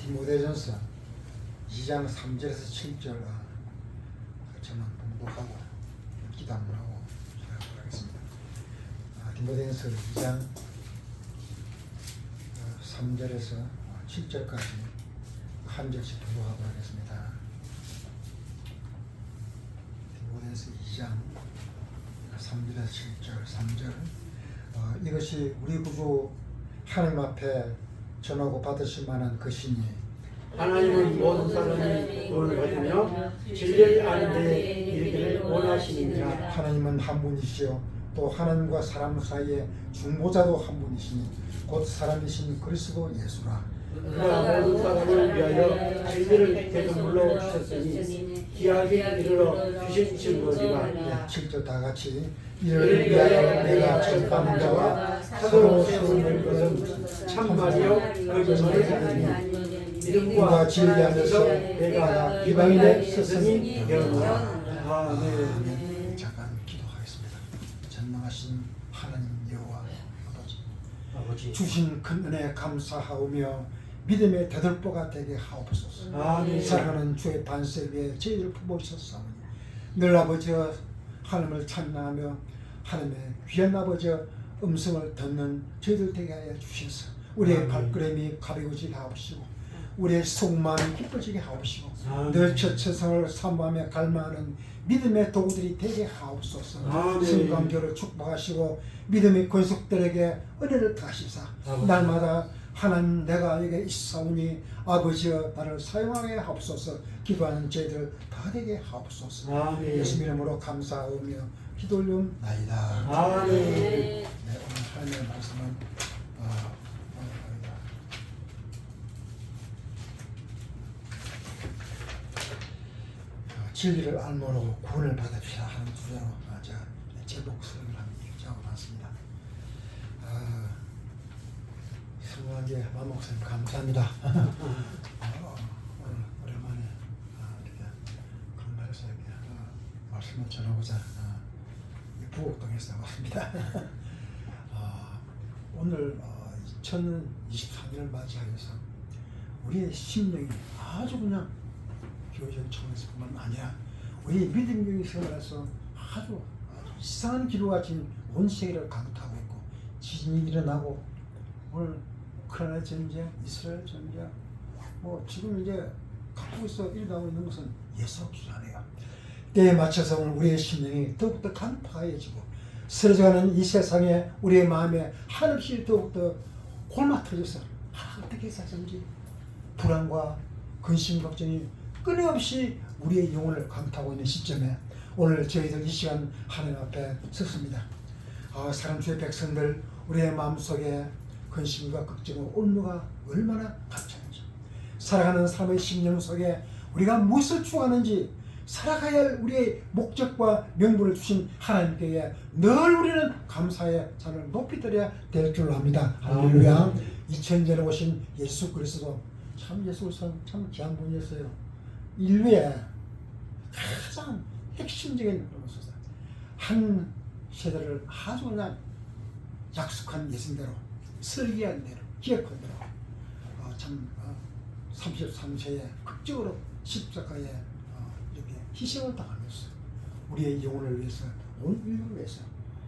디모데전서 2장 3절에서 7절 저는 봉독하고 기도 한번 하고 시작하도록 하겠습니다. 디모데전서 2장 3절에서 7절까지 한 절씩 봉독하도록 하겠습니다. 디모데전서 2장 3절에서 7절 3절 이것이 우리 구주 하나님 앞에 전하고 받으실 만한 것이니 하나님은 모든 사람이 구원을 받으며 진리를 아는 데 이르기를 원하시느니라. 하나님은 한 분이시요 또 하나님과 사람 사이에 중보자도 한 분이시니 곧 사람이신 그리스도 예수라. 그가 모든 사람을 위하여 진리를 대속물로 주셨으니 기약에 이르러 주신 증거니라. 7절 다 같이 이를 위하여 내가 전파하는 자와 사도로 세우는 것은 참말이요 그것을 아니니 믿음과 진리 안에서 내가 이방인의 스승이 되었노라. 아멘. 잠깐 기도하겠습니다. 전능하신 하나님 여호와 아버지 주신 큰 은혜 감사하오며 믿음의 대들보가 되게 하옵소서. 아멘. 사랑하는 주의 반세 위에 저희를 품으셨사오니 늘 아버지와 하나님을 찬양하며 하나님의 귀한 아버지의 음성을 듣는 저희들 되게 하여 주셔서 우리의 발걸음이 가벼워지게 하옵시고 우리의 속마음이 기뻐지게 하옵시고 늘 첫세상을 사모하며 갈망하는 믿음의 도구들이 되게 하옵소서. 성감교를 축복하시고 믿음의 권속들에게 은혜를 다하시사 날마다 하나님 내가 여기 있사오니 아버지여 나를 사용하게 하옵소서. 기도하는 저희들 다 되게 하옵소서. 예수 이름으로 감사하며 기도 올리옵나이다. 아멘. 네, 오늘 하나님의 말씀은 진리를 알므로 구원을 받읍시다 하는 주제로 제가 제목 설교를 한번 읽자고 봤습니다. 성공하게 만 목사님 감사합니다. 오늘 오랜만에 이렇게 건강해서 이렇게 말씀을 전하고자 부곡동에서 왔습니다. 오늘 2023년을 맞이하여서 우리의 심령이 아주 그냥 교회적 청에서뿐만 아니라 우리 믿음적인 생활에서 아주 이상한 기류가 지금 온 세계를 강타하고 있고 지진이 일어나고 오늘 우크라이나 전쟁, 이스라엘 전쟁 뭐 지금 이제 각국에서 일어나고 있는 것은 예사없이하네요. 때에 맞춰서 오늘 우리의 심령이 더욱더 간파해지고 쓰러져가는 이 세상에 우리의 마음에 한없이 더욱더 골마터져서 어떻게 사는지 불안과 근심 걱정이 끊임없이 우리의 영혼을 강타하고 있는 시점에 오늘 저희들 이 시간 하나님 앞에 섰습니다. 사람 주의 백성들 우리의 마음속에 근심과 걱정과 올무가 얼마나 감찬는지 살아가는 삶의 심령 속에 우리가 무엇을 추구하는지 살아가야 할 우리의 목적과 명분을 주신 하나님께 늘 우리는 감사의 잔을 높이 드려야 될 줄로 합니다. 할렐루야. 2000년에 오신 예수 그리스도 참 예수 그리스도는 참 귀한 분이었어요. 인류의 가장 핵심적인 한 세대를 아주 그냥 약속한 예수대로 설계한 대로 기억한 대로 33세에 극적으로 십자가에 이렇게 희생을 당하면서 우리의 영혼을 위해서 온 인류를 위해서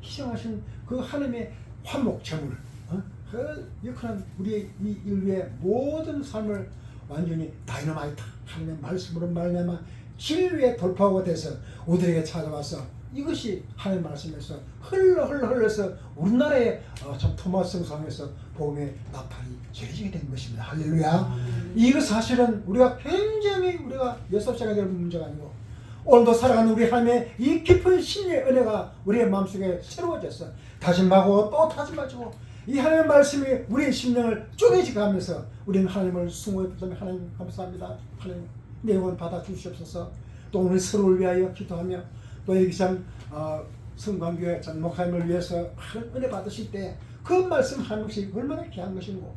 희생하신 그 하나님의 화목 제물 그 역할한 우리의 이 인류의 모든 삶을 완전히 다이너마이트 하나님의 말씀으로 말미암아 진리의 돌파구가 돼서 우리에게 찾아와서 이것이 하나님의 말씀에서 흘러서 우리나라의 참 토마스 성상에서 복음의 나팔이 전해지게 된 것입니다. 할렐루야. 이거 사실은 우리가 굉장히 우리가 여섭시가 될 문제가 아니고 오늘도 살아가는 우리 하나님의 이 깊은 신의 은혜가 우리의 마음속에 새로워져서 다짐하고 또 다짐하고 이 하나님의 말씀이 우리의 심령을 쪼개지게 하면서 우리는 하나님을 숭고히 부르며 하나님 감사합니다. 하나님 내 영혼 받아주시옵소서. 또 오늘 서로를 위하여 기도하며 또 여기 참 성광교회 전 목사님을 위해서 은혜 받으실 때 그 말씀 한 것이 얼마나 귀한 것이고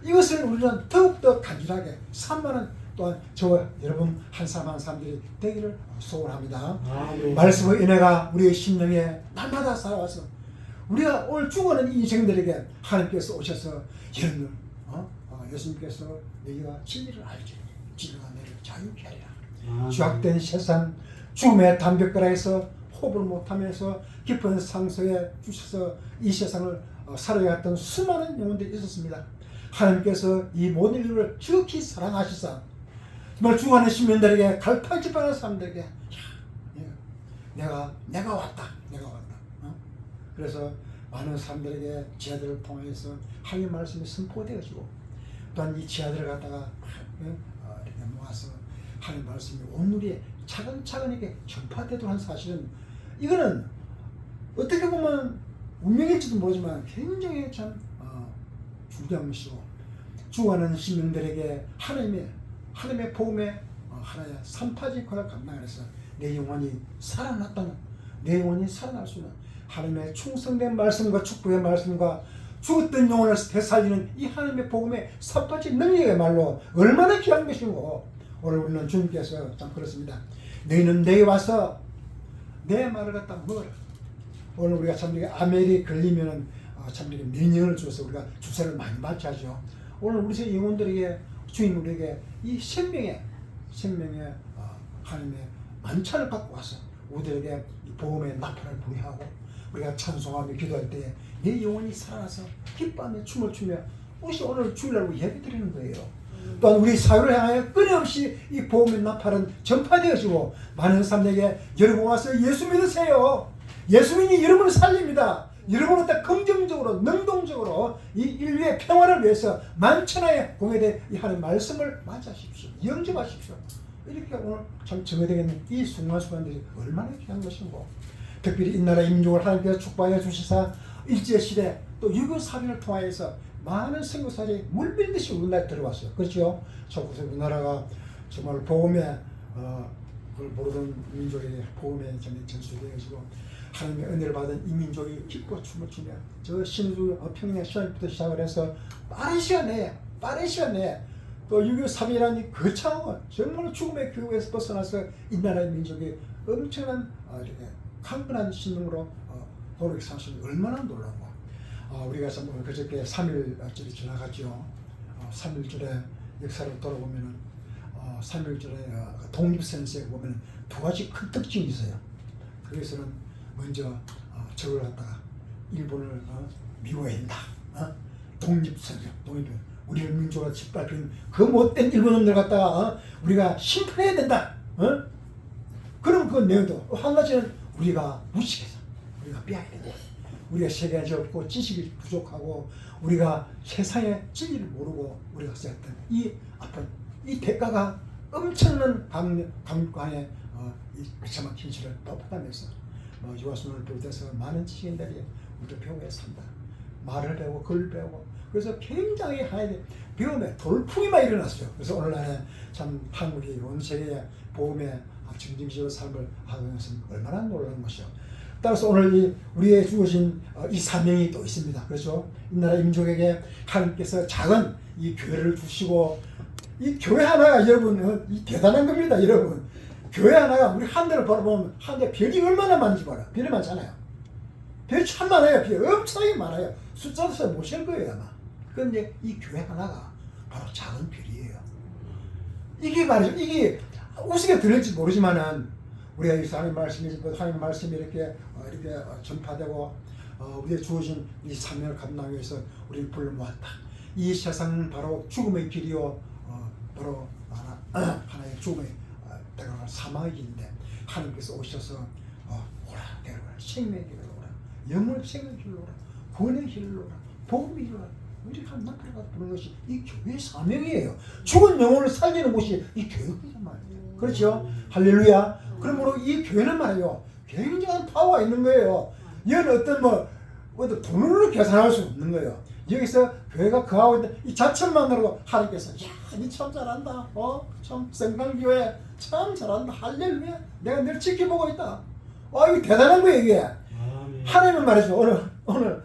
이것을 우리는 더욱더 간절하게 산만한 또한 저와 여러분 한 사람 한 사람들이 되기를 소원합니다. 말씀의 은혜가 우리의 심령에 날마다 살아와서 우리가 오늘 죽어가는 인생들에게 하나님께서 오셔서 이런 예수님께서 너희가 진리를 알지 진리가 너희를 자유케 하리라. 아멘. 죄악된 세상 죽음의 담벼가에서 호흡을 못하면서 깊은 상속에 주셔서 이 세상을 살아갔던 수많은 영혼들이 있었습니다. 하나님께서 이 모든 인류를 지극히 사랑하시사 정말 죽어가는 시민들에게 갈팡질팡한 사람들에게 내가 왔다. 그래서 많은 사람들에게 지하들을 통해서 하나님 말씀이 선포되어지고 또한 이 지하들을 갖다가 이렇게 모아서 하나님 말씀이 온누리에 차근차근 이렇게 전파되도록 한 사실은 이거는 어떻게 보면 운명일지도 모르지만 굉장히 참 중요한 것이고 죽어가는 시민들에게 하나님의 복음의 하나의 산파직화를 감당해서 내 영혼이 살아났다는 내 영혼이 살아날 수 있는 하나님의 충성된 말씀과 축복의 말씀과 죽었던 영혼을 되살리는 이 하나님의 복음의 산파직 능력의 말로 얼마나 귀한 것이고 오늘 우리는 주님께서 참 그렇습니다. 너희는 내게 와서 내 말을 갖다 먹어라. 오늘 우리가 참 이렇게 아멜이 걸리면은 참 이렇게 면역을 줘서 우리가 주사를 많이 맞자죠. 오늘 우리 영혼들에게 주님 우리에게 이 생명의 하나님의 만찬을 갖고 와서 우리에게 이 복음의 나팔을 불이하고 우리가 찬송하며 기도할 때에 내 영혼이 살아나서 기뻐하며 춤을 추며 혹시 오늘 주일날 예배 드리는 거예요. 또한 우리 사회를 향하여 끊임없이 이 복음의 나팔은 전파되어지고 많은 사람에게 여러분 와서 예수 믿으세요. 예수님이 여러분을 살립니다. 여러분은 다 긍정적으로 능동적으로 이 인류의 평화를 위해서 만천하에 공회된 이 하나님의 말씀을 맞이하십시오. 영접하십시오. 이렇게 오늘 참 정해되는 이 순간순간들이 얼마나 귀한 것인고 특별히 이 나라 민족을 하나님께서 축복하여 주시사 일제시대 또 유교 사변을 통하여서 많은 선교사들이 물밀듯이 우리나라에 들어왔어요. 그렇죠? 저곳에 우리나라가 정말 복음의 그걸 모르던 민족에게 복음의 전수되어지고 하나님의 은혜를 받은 이 민족이 기뻐 춤을 추며 저 신주 평양 시간부터 시작을 해서 빠른 시간 내에 또 유교 3일이라는 거창한 정말 죽음의 교회에서 벗어나서 이 나라의 민족이 엄청난 이렇게 강건한 신능으로 도를 사시는 얼마나 놀라운가. 우리가 참 그저께 3일절이 지나갔죠. 3일절의 역사를 돌아보면은 3일절의 독립선언에 보면 두 가지 큰 특징이 있어요. 그래서는 먼저 저걸 갖다가 일본을 미워한다. 독립선언. 우리를 민족을 짓밟힌 그 못된 일본놈들 갖다가 우리가 심판해야 된다. 그럼 그 내용도 한 가지는 우리가 무식해서 우리가 빼앗게 된다. 우리가 세계관이 없고 지식이 부족하고 우리가 세상의 진리를 모르고 우리가 썼던 이 아픈 이 대가가 엄청난 강력한의 이 비참한 현실을 덮어가면서 유아순을 비롯해서 많은 지식인들이 우리를 배우게 산다. 말을 배우고 글을 배우고 그래서 굉장히 하나의 배움에 돌풍이만 일어났어요. 그래서 오늘날에 참 한국이 온 세계의 보험의 증진지의 삶을 하는 것은 얼마나 놀라운 것이요. 따라서 오늘 우리의 주어진 이 사명이 또 있습니다. 그렇죠? 이 나라 민족에게 하나님께서 작은 이 교회를 주시고 이 교회 하나가 여러분 이 대단한 겁니다. 여러분 교회 하나가 우리 한 대를 바라보면 한 대 별이 얼마나 많은지 봐라. 별이 많잖아요. 별이 참 많아요. 별이 엄청나게 많아요. 숫자도 못 셀 거예요 아마. 그런데 이 교회 하나가 바로 작은 별이에요. 이게 말이죠. 이게 우습게 들릴지 모르지만은 우리가 이 하나님 말씀이 하나님 말씀이 이렇게 전파되고 우리의 주어진 이 사명을 감당하기 위해서 우리를 불러 모았다. 이 세상은 바로 죽음의 길이요, 바로 하나의 죽음의 사망의 길인데 하나님께서 오셔서 오라 데려오라 생명의 길로 오라 영원의 생명의 길로 오라 구원의 길로 오라 복음의 길로 오라. 우리가 한 나팔을 갖다 부르는 것이 이 교회의 사명이에요. 죽은 영혼을 살리는 곳이 이 교회이란 말이에요. 그렇죠? 할렐루야. 그러므로 이 교회는 말이에요. 굉장한 파워가 있는 거예요. 이건 어떤 돈으로 계산할 수 없는 거예요. 여기서 교회가 거하고 있는 이 자체만으로 하나님께서 야, 니 참 잘한다. 참 성강교회 참 잘한다. 할렐루야. 내가 늘 지켜보고 있다. 이거 대단한 거예요 이게. 하나님은 말이죠. 오늘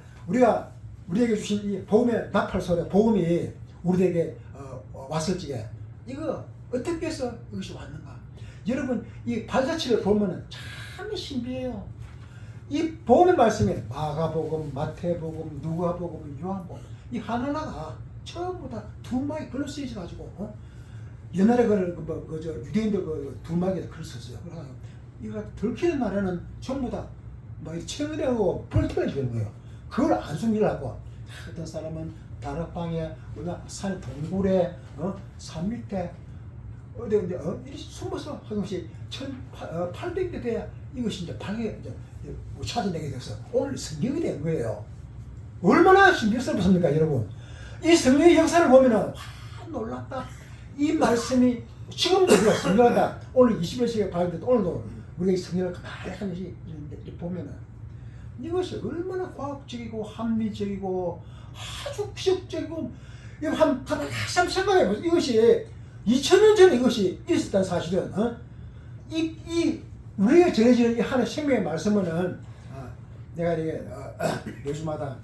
우리에게 주신 이 복음의 나팔 소리, 복음이 우리에게 왔을 적에 이거 어떻게 해서 이것이 왔는가? 여러분 이 발자취를 보면은 참 신비해요. 이 복음의 말씀에 마가복음, 마태복음, 누가복음, 요한복음 이 하나하나가 전부 다 두막에 글로 쓰여져가지고 옛날에 저 유대인들 두막에 글 썼어요. 그래서 이거 들키는 날에는 전부 다 막 최근에하고 불태워 주는 거예요. 그걸 안 숨기려고 어떤 사람은 다락방에 산 동굴에 산 밑에 어디 이렇게 숨어서 한 것이 1800대 돼야 이것이 이제 찾아내게 돼서 오늘 성경이 된 거예요. 얼마나 신비스럽습니까, 여러분? 이 성경의 역사를 보면은 놀랍다. 이 말씀이 지금도 우리가 성경하다 오늘 21세기에 발견돼도 오늘도 우리가 이 성경을 가만히 한 것이 보면은 이것이 얼마나 과학적이고 합리적이고 아주 기적적이고 한번 생각해 보세요. 이것이 2000년 전에 이것이 있었다는 사실은 이 우리가 전해지는 이 하나의 생명의 말씀은 내가 이게 매주마다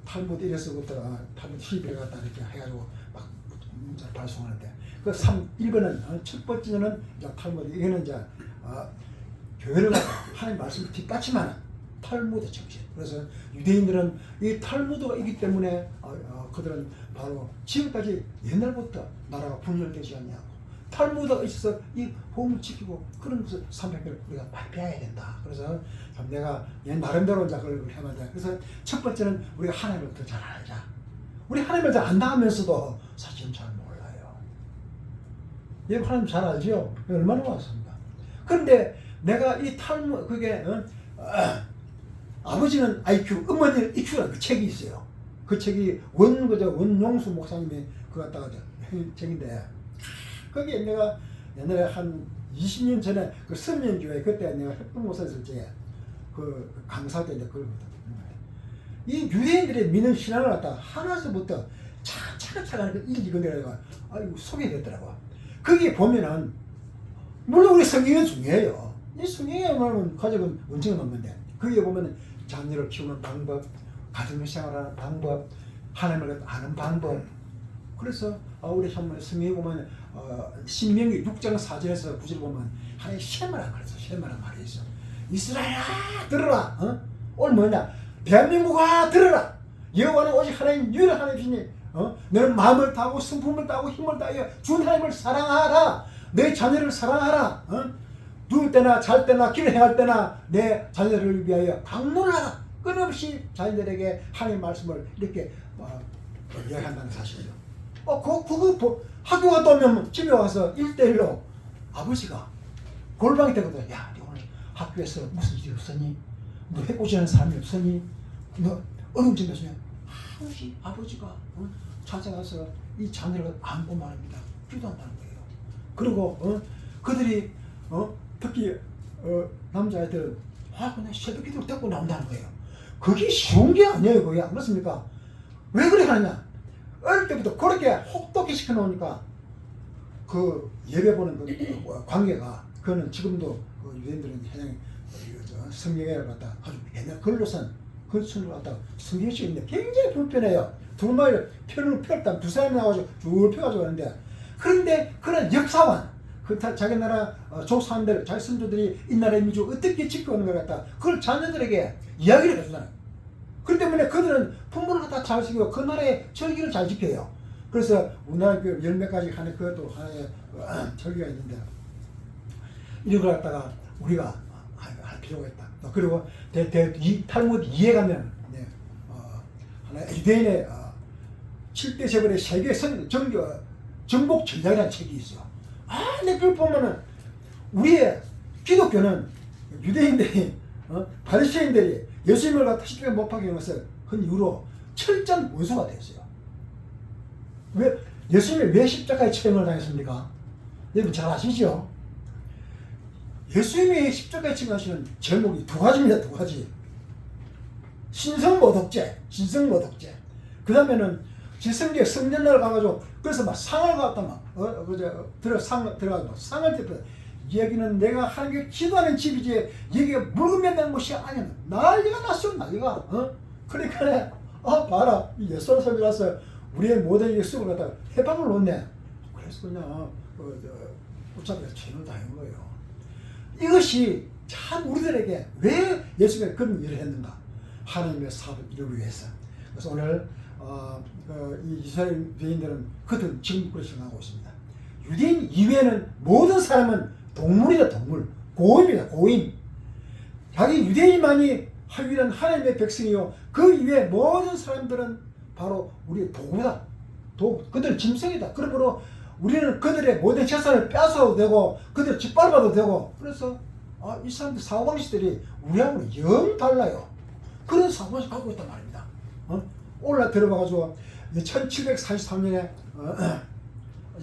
탈무드 이래서부터 탈무드 12를 갖다 이렇게 해가지고 막 문자를 발송하는데 그 1번은 첫 번째는 이제 탈무드 이거는 이제 교회를 하나님 말씀을 뒷받침하는 탈무드 정신. 그래서 유대인들은 이 탈무드가 있기 때문에 그들은 바로 지금까지 옛날부터 나라가 분열되지 않냐고 탈무드가 있어서 이 호흡을 지키고 그런 것을 300개를 우리가 많이 배워야 된다. 그래서 내가 나름대로 이제 그걸 해봤는데 그래서 첫 번째는 우리가 하나님을 더 잘 알자. 우리 하나님을 잘 안다 하면서도 사실은 잘 몰라요. 여러분 하나님 잘 알죠? 얼마나 많습니다. 그런데 내가 이 탈무 그게 아버지는 IQ, 어머니는 EQ라는 그 책이 있어요. 그 책이 원용수 목사님이 그 갖다가 책인데 거기에 내가 옛날에 한 20년 전에 그 선민교회 그때 내가 협동목사 있을 때 그 강사 때 이제 그걸 이 유대인들이 믿는 신앙을 갖다가 하나서부터 차근차근 그 일기가 내가 소개됐더라고. 거기 보면은 물론 우리 성경은 중요해요. 이 성경에 보면 가족은 원칙은 없는데 거기에 보면 자녀를 키우는 방법, 가정생활하는 방법, 하나님을 아는 방법. 그래서 우리 성경에 보면 신명기 6장 4절에서 9절 보면 하나의 쉐마라 그래서 쉐마라 말이 있어. 이스라엘아 들어라. 오늘 뭐냐? 대한민국아 들어라. 여호와는 오직 하나님 유일한 하나님이시니 너는 마음을 다하고 성품을 다하고 힘을 다하여 주 하나님을 사랑하라. 내 자녀를 사랑하라. 누울 때나 잘 때나 길을 행할 때나 내 자녀들을 위하여 강론하라. 끊임없이 자녀들에게 하나님의 말씀을 이렇게 이야기한다는 사실이죠. 학교 갔다 오면 집에 와서 1대1로 아버지가 골방이 되거든. 야, 너 오늘 학교에서 무슨 일이 없었니? 너 해고지하는 사람이 없었니? 너 어느 정도 있으면 항시 아버지가 찾아가서 이 자녀를 안고 말합니다. 기도한다는 거예요. 그리고 그들이 특히 남자애들은 그냥 새벽 기도를 듣고 나온다는 거예요. 그게 쉬운 게 아니에요. 그게 안 그렇습니까? 왜 그래 하느냐? 어릴 때부터 그렇게 혹독히 시켜놓으니까 그 예배 보는 그 관계가 그거는 지금도 그 유대인들은 그냥 성경에 갖다 아주 옛날 글로선 글순을 갖다 성경식 있는데 굉장히 불편해요. 두루마리를 편을 폈다 두 사람이 나와가지고 쭉 펴가지고 하는데 그런데 그런 역사관 자기 나라 조상들 자기 선조들이 이 나라의 민족 어떻게 지켜오는 걸 갖다 그걸 자녀들에게 이야기를 해주잖아요. 그렇기 때문에 그들은 풍문을 갖다 잘 지키고 그 나라의 절기를 잘 지켜요. 그래서 우리나라 그 열 몇 가지 하는 그것도 하나의 절기가 있는데 이런 걸 갖다가 우리가 할 필요가 있다. 그리고 탈무드 이해 가면 하나의 유대인의 7대 재벌의 세계 정복 전략이라는 책이 있어요. 근데 그걸 보면은 우리의 기독교는 유대인들이 바리새인들이 예수님을 갖다 십자가에 못 박힌 것을 그 이후로 철저한 원수가 되었어요. 왜 예수님이 왜 십자가에 처형을 당했습니까? 여러분 잘 아시죠? 예수님이 십자가에 처형하시는 제목이 두 가지입니다. 두 가지. 신성모독죄. 그 다음에는 지성계 성전을 가가지고 그래서 막 상을 갖다 상을 떼서 여기는 내가 하나님께 기도하는 집이지 여기가 물건 맨날 것이 아니야. 난리가 났어. 난리가. 그러니까 봐라 이 예수님이라서 우리의 모든 이 쑥을 갖다가 해방을 놓네. 그래서 그냥 붙잡혀서 죄를 당한 거예요. 이것이 참 우리들에게 왜 예수님이 그런 일을 했는가? 하나님의 사업을 이루기 위해서. 그래서 오늘 이 이스라엘 유대인들은 그들 지금 그렇게 생각하고 있습니다. 유대인 이외에는 모든 사람은 동물이다. 동물. 고임이다. 고임. 자기 유대인만이 유일한 하나님의 백성이요. 그 이외에 모든 사람들은 바로 우리의 도구다. 그들 짐승이다. 그러므로 우리는 그들의 모든 재산을 뺏어도 되고 그들을 짓밟아도 되고 그래서 이 사람들 사고방식들이 우리하고는 영 달라요. 그런 사고방식 갖고 있단 말입니다. 올라 들어가가지고 1743년에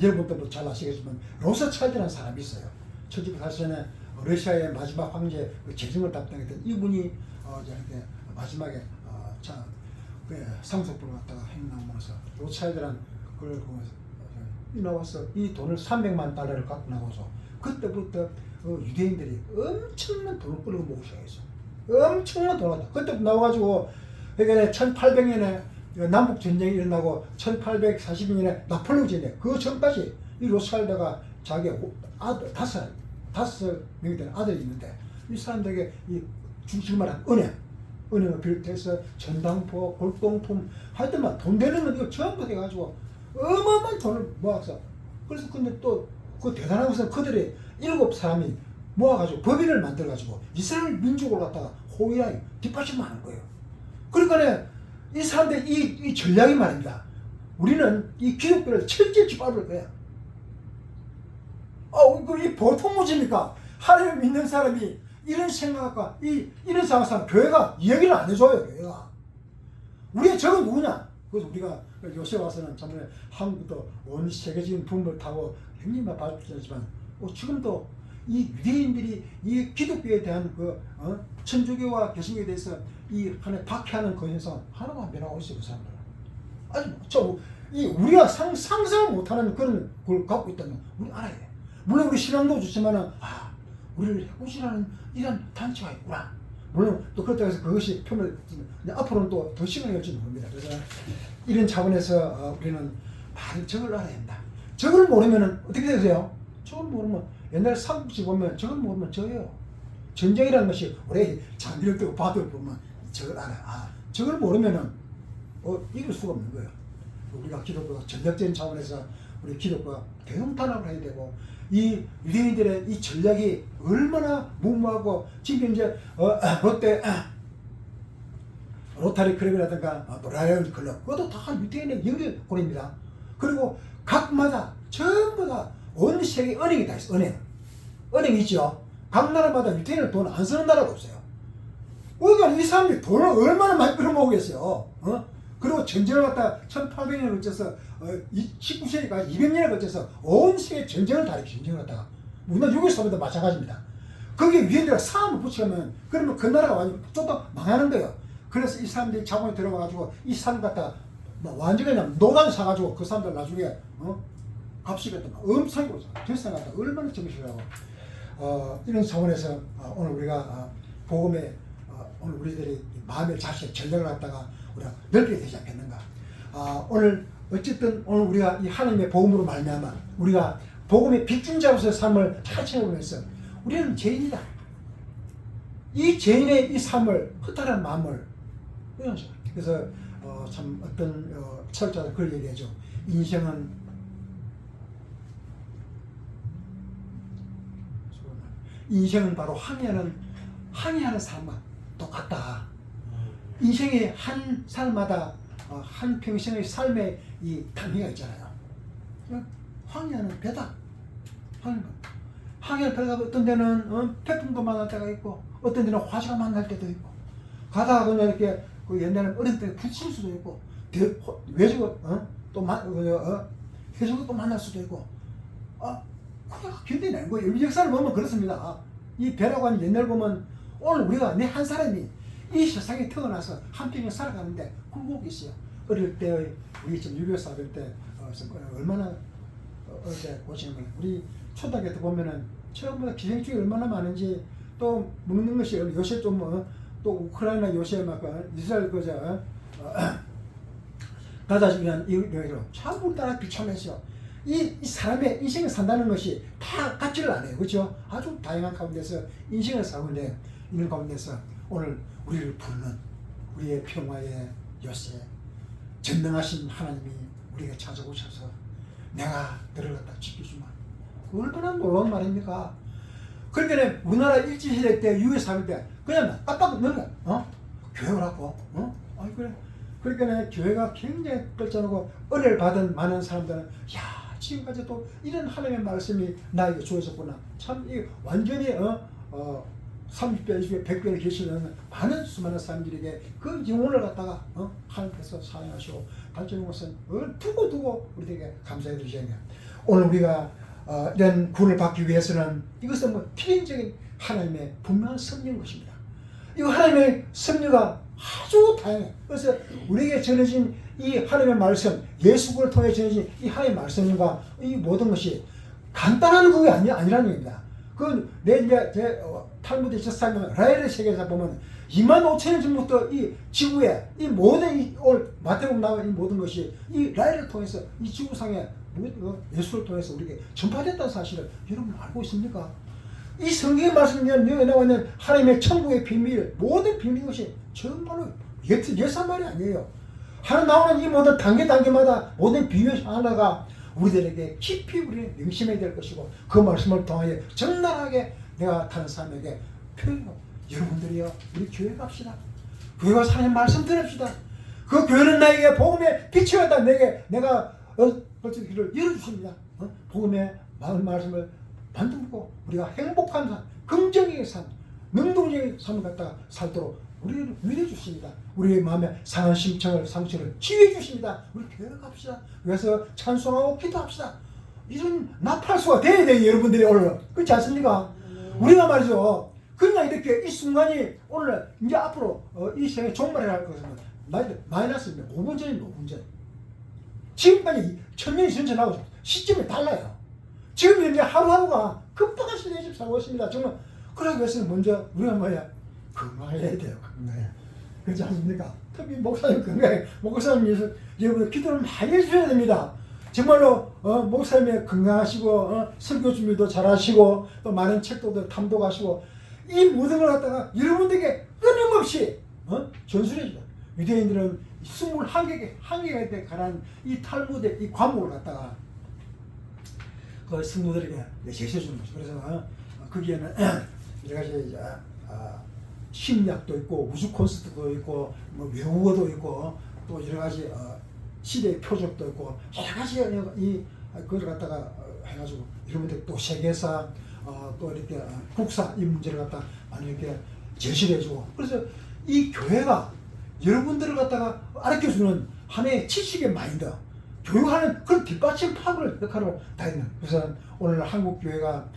여러분들도 잘 아시겠지만 로스차일드라는 사람이 있어요. 1744년에 러시아의 마지막 황제 재정을 담당했던 이분이 이렇게 마지막에 상속부를 갖다가 행나오면서 로스차일드라는 그걸 보면서 나와서 이 돈을 300만 달러를 갖고 나가서 그때부터 유대인들이 엄청난 돈을 끌고 모으기 시작했어. 엄청난 돈을 갖다. 그때부터 나와가지고 그러니까 1800년에 남북 전쟁이 일어나고 1842년에 나폴레옹 전쟁 그 전까지 이 로스차일드가 자기 아들 다섯 명이 되는 아들이 있는데 이 사람들에게 이 지금 말한 은행을 비롯해서 전당포, 골동품 하여튼 돈 되는 건 이거 전부 돼가지고 어마어마한 돈을 모았어. 그래서 근데 또 그 대단한 것은 그들이 7사람이 모아가지고 법인을 만들어가지고 이스라엘 민족을 갖다가 호위하여 뒷받침을 하는 거예요. 그러니까 이 사람들 이 전략이 말입니다. 우리는 이 기독교를 철저히 짓밟을 거야. 이 보통 문제입니까? 하나님을 믿는 사람이 이런 생각과 이런 상황에서 교회가 이야기를 안 해줘요. 교회가. 우리의 적은 누구냐? 그래서 우리가 요새 와서는 참에 한국도 온 세계적인 붐을 타고 굉장히 발전했지만 지금도 이 유대인들이 이 기독교에 대한 천주교와 개신교에 대해서 이 하나의 박해하는 그 현상 하나도 안 변하고 있어요. 그 사람들은. 우리가 상상을 못하는 그런 걸 갖고 있다면 우리 알아야 돼. 물론 우리 신앙도 좋지만은 우리를 해고시라는 이런 단체가 있구나. 물론 또 그렇다고 해서 그것이 표면 앞으로는 또 더 시간이 걸지는 모릅니다. 그래서 이런 차원에서 우리는 많은 적을 알아야 한다. 적을 모르면 어떻게 되세요? 적을 모르면 옛날 삼국지 보면 적을 모르면 져요. 전쟁이라는 것이 우리 장비를 뜨고 바둑을 보면 적을 알아. 적을 모르면은 이길 수가 없는 거예요. 우리가 기독교가 전략적인 차원에서 우리 기독교가 대형탄압을 해야 되고 이 유대인들의 이 전략이 얼마나 무모하고 지금 이제 로타리 클럽이라든가 노라이언 클럽 그것도 다 유대인의 연결고리입니다. 그리고 각마다 전부 다 온 세계 은행이 다 있어. 은행이 있죠. 각 나라마다 유대인은 돈 안 쓰는 나라가 없어요. 그러니까 이 사람들이 돈을 얼마나 많이 끌어모으겠어요. 그리고 전쟁을 갖다 1800년을 거쳐서 19세기까지 200년을 거쳐서 온 세계 전쟁을 다 이렇게 전쟁을 갖다가 우리나라 유교사보다 마찬가지입니다. 거기에 유대인들이 싸움을 붙이면 그러면 그 나라가 완전 쫓다 망하는 거예요. 그래서 이 사람들이 자본에 들어가가지고 이 사람 갖다 완전히 그냥 노단 사가지고 그 사람들 나중에 값이 갖다 엄청나게 결산 갖다 얼마나 정신이라고 이런 차원에서 오늘 우리가 복음에 오늘 우리들이 마음의 자세 전략을 갖다가 우리가 넓게 되지 않겠는가. 오늘 어쨌든 오늘 우리가 이 하나님의 복음으로 말미암아 우리가 복음의 빚진자로서의 삶을 찾아보면서 우리는 죄인이다. 이 죄인의 이 삶을 허탈한 마음을 그래서 참 어떤 철자들 그걸 얘기하죠. 인생은 바로 항해하는 삶과 똑같다. 인생의 한 사람마다 한 평생의 삶의 이 단계가 있잖아요. 항해하는 배다. 항해하는 배가 어떤 데는 태풍도 만날 때가 있고 어떤 데는 화재가 만날 때도 있고 가다가 그냥 이렇게 옛날에는 어릴 때 부칠 수도 있고 외적으로 또 해적도 또 만날 수도 있고 그냥 견뎌내는 거예요. 우리 역사를 보면 그렇습니다. 이 배라고 하는 옛날 보면 오늘 우리가 내 한 사람이 이 세상에 태어나서 한평생 살아가는데 굴곡이 있어요. 어릴 때 우리 지금 유교사 될 때 얼마나 어제 보시는 거예요. 우리 초등학교 때 보면은 처음부터 기생충이 얼마나 많은지 또 먹는 것이 요새 좀 또 우크라이나 요새 막 이스라엘 그저 가자주면 이거 참 우리나라 비참했어요. 이 사람의 인생을 산다는 것이 다 같지를 않아요. 그렇죠? 아주 다양한 가운데서 인생을 살고있는데 이런 가운데서 오늘 우리를 부르는 우리의 평화의 요새 전능하신 하나님이 우리에게 찾아오셔서 내가 너를 갖다 지켜주마. 얼마나 놀라운 말입니까? 그러니까 우리나라 일제시대 때 유해사 할 때 그냥 깜빡 넣는 거야. 교회 오라고. 아니 그래. 그러니까 교회가 굉장히 끌쳐놓고 은혜를 받은 많은 사람들은 야 지금까지도 이런 하나님의 말씀이 나에게 주어졌구나. 참 이 완전히 30배, 20배, 100배를 계시는 많은 수많은 사람들에게 그 영혼을 갖다가 하나님께서 사용하시고 발전한 것은 두고 우리에게 감사해 주셔야 돼요. 오늘 우리가 이런 구원을 받기 위해서는 이것은 뭐 필연적인 하나님의 분명한 섭리인 것입니다. 이 하나님의 섭리가 아주 다양해요. 그래서 우리에게 전해진 이 하나님의 말씀, 예수를 통해 전해진 이 하나님의 말씀과 이 모든 것이 간단한 그게 아니라는 얘기입니다. 그건 제 탈무드 저사면 라헬의 세계에서 보면 25,000년 전부터 이 지구에 이 모든 오늘 마태복음 나온 이 모든 것이 이 라헬을 통해서 이 지구상에 예수를 통해서 우리에게 전파됐다는 사실을 여러분 알고 있습니까? 이 성경의 말씀에 나와 있는 하나님의 천국의 비밀, 모든 비밀 것이 정말로 예산 말이 아니에요. 하나 나오는 이 모든 단계마다 모든 비밀 하나가 우리들에게 깊이 우리는 명심해야 될 것이고 그 말씀을 통하여 적나라하게 내가 다른 사람에게 표현하고 여러분들이요 우리 교회 갑시다. 교회 가서 하나님 말씀 들읍시다. 그 교회는 나에게 복음의 빛이었다. 내가 벌써 길을 열어주십니다. 복음의 말씀을 만들고 우리가 행복한 삶, 긍정적인 삶, 능동적인 삶을 갖다가 살도록 우리를 위해 주십니다. 우리의 마음에 상한 심청을 상처를 치유해 주십니다. 우리 교회를 갑시다. 그래서 찬송하고 기도합시다. 이런 나팔수가 돼야 돼요. 여러분들이 오늘 그렇지 않습니까? 우리가 말이죠. 그냥 이렇게 이 순간이 오늘 이제 앞으로 이 생에 종말이라 할 것은 마이너스입니다. 5분 전입니다. 5분 전. 지금까지 1000년이 전전하고 시점이 달라요. 지금 이제 하루하루가 급박한 시대에 지금 살고 있습니다. 정말 그러기 위해서는 먼저 우리가 뭐야? 건강해야 돼요. 건강해. 그렇지 않습니까? 특히 목사님 건강해. 목사님 여러분들 기도를 많이 해주셔야 됩니다. 정말로 목사님이 건강하시고 설교 준비도 잘하시고 또 많은 책도 탐독하시고 이 모든 걸 갖다가 여러분들에게 끊임없이 전수해 주다. 유대인들은 21개에 관한 이 탈무드 이 과목을 갖다가 그 성도들에게 제시해 주는 거죠. 그래서 거기에는 여러 가지 심리학도 있고 우주 콘서트도 있고 뭐 외국어도 있고 또 여러 가지 시대의 표적도 있고 여러 가지 그걸 갖다가 해가지고 여러분들 또 세계사 또 이렇게 국사 이 문제를 갖다 많이 이렇게 제시를 해주고 그래서 이 교회가 여러분들을 갖다가 알려주는 하나의 지식의 마인드 교육하는 그런 뒷받침 파악을 역할을 다 있는 그래서 오늘 한국 교회가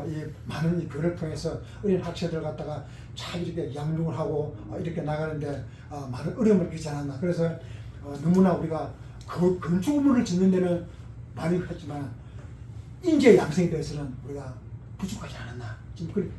이 많은 이 교회를 통해서 어린 학생들 갖다가 잘 이렇게 양육을 하고 이렇게 나가는데 많은 어려움을 겪지 않았나. 그래서 너무나 우리가 건축물을 짓는 데는 많이 했지만 인재 양성에 대해서는 우리가 부족하지 않았나.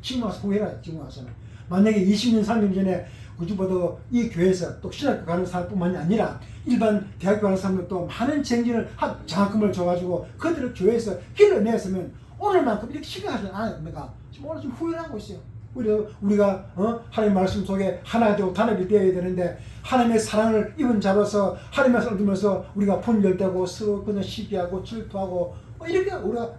지금 와서 후회라. 지금 와서는 만약에 20년 30년 전에 그주보다 이 교회에서 또 신학교 가는 사람뿐만이 아니라 일반 대학교 가는 사람들도 많은 정진을 장학금을 줘가지고 그들을 교회에서 길러냈으면 오늘만큼 이렇게 심각하지 않았습니까? 지금 오늘 좀 후회하고 있어요. 우리가 하나님의 말씀 속에 하나 되고 단합이 되어야 되는데 하나님의 사랑을 입은 자로서 하나님의 사랑을 들으면서 우리가 분열되고 서로 그냥 시기하고 질투하고 이렇게 우리가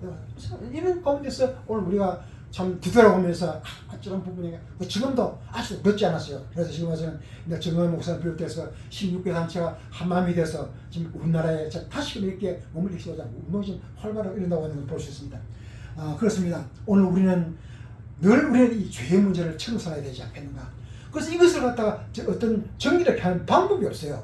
이런 가운데서 오늘 우리가 참 뒤돌아보면서 어쩌는 부분이 지금도 아주 늦지 않았어요. 그래서 지금 와서는 정원 목사를 비롯해서 16개 단체가 한마음이 돼서 지금 우리나라에 다시금 이렇게 몸을 일으키자 운동이 좀 활발하게 일어나고 있는 걸 볼 수 있습니다. 그렇습니다. 오늘 우리는 이 죄의 문제를 청산해야 되지 않겠는가. 그래서 이것을 갖다가 어떤 정리를 하는 방법이 없어요.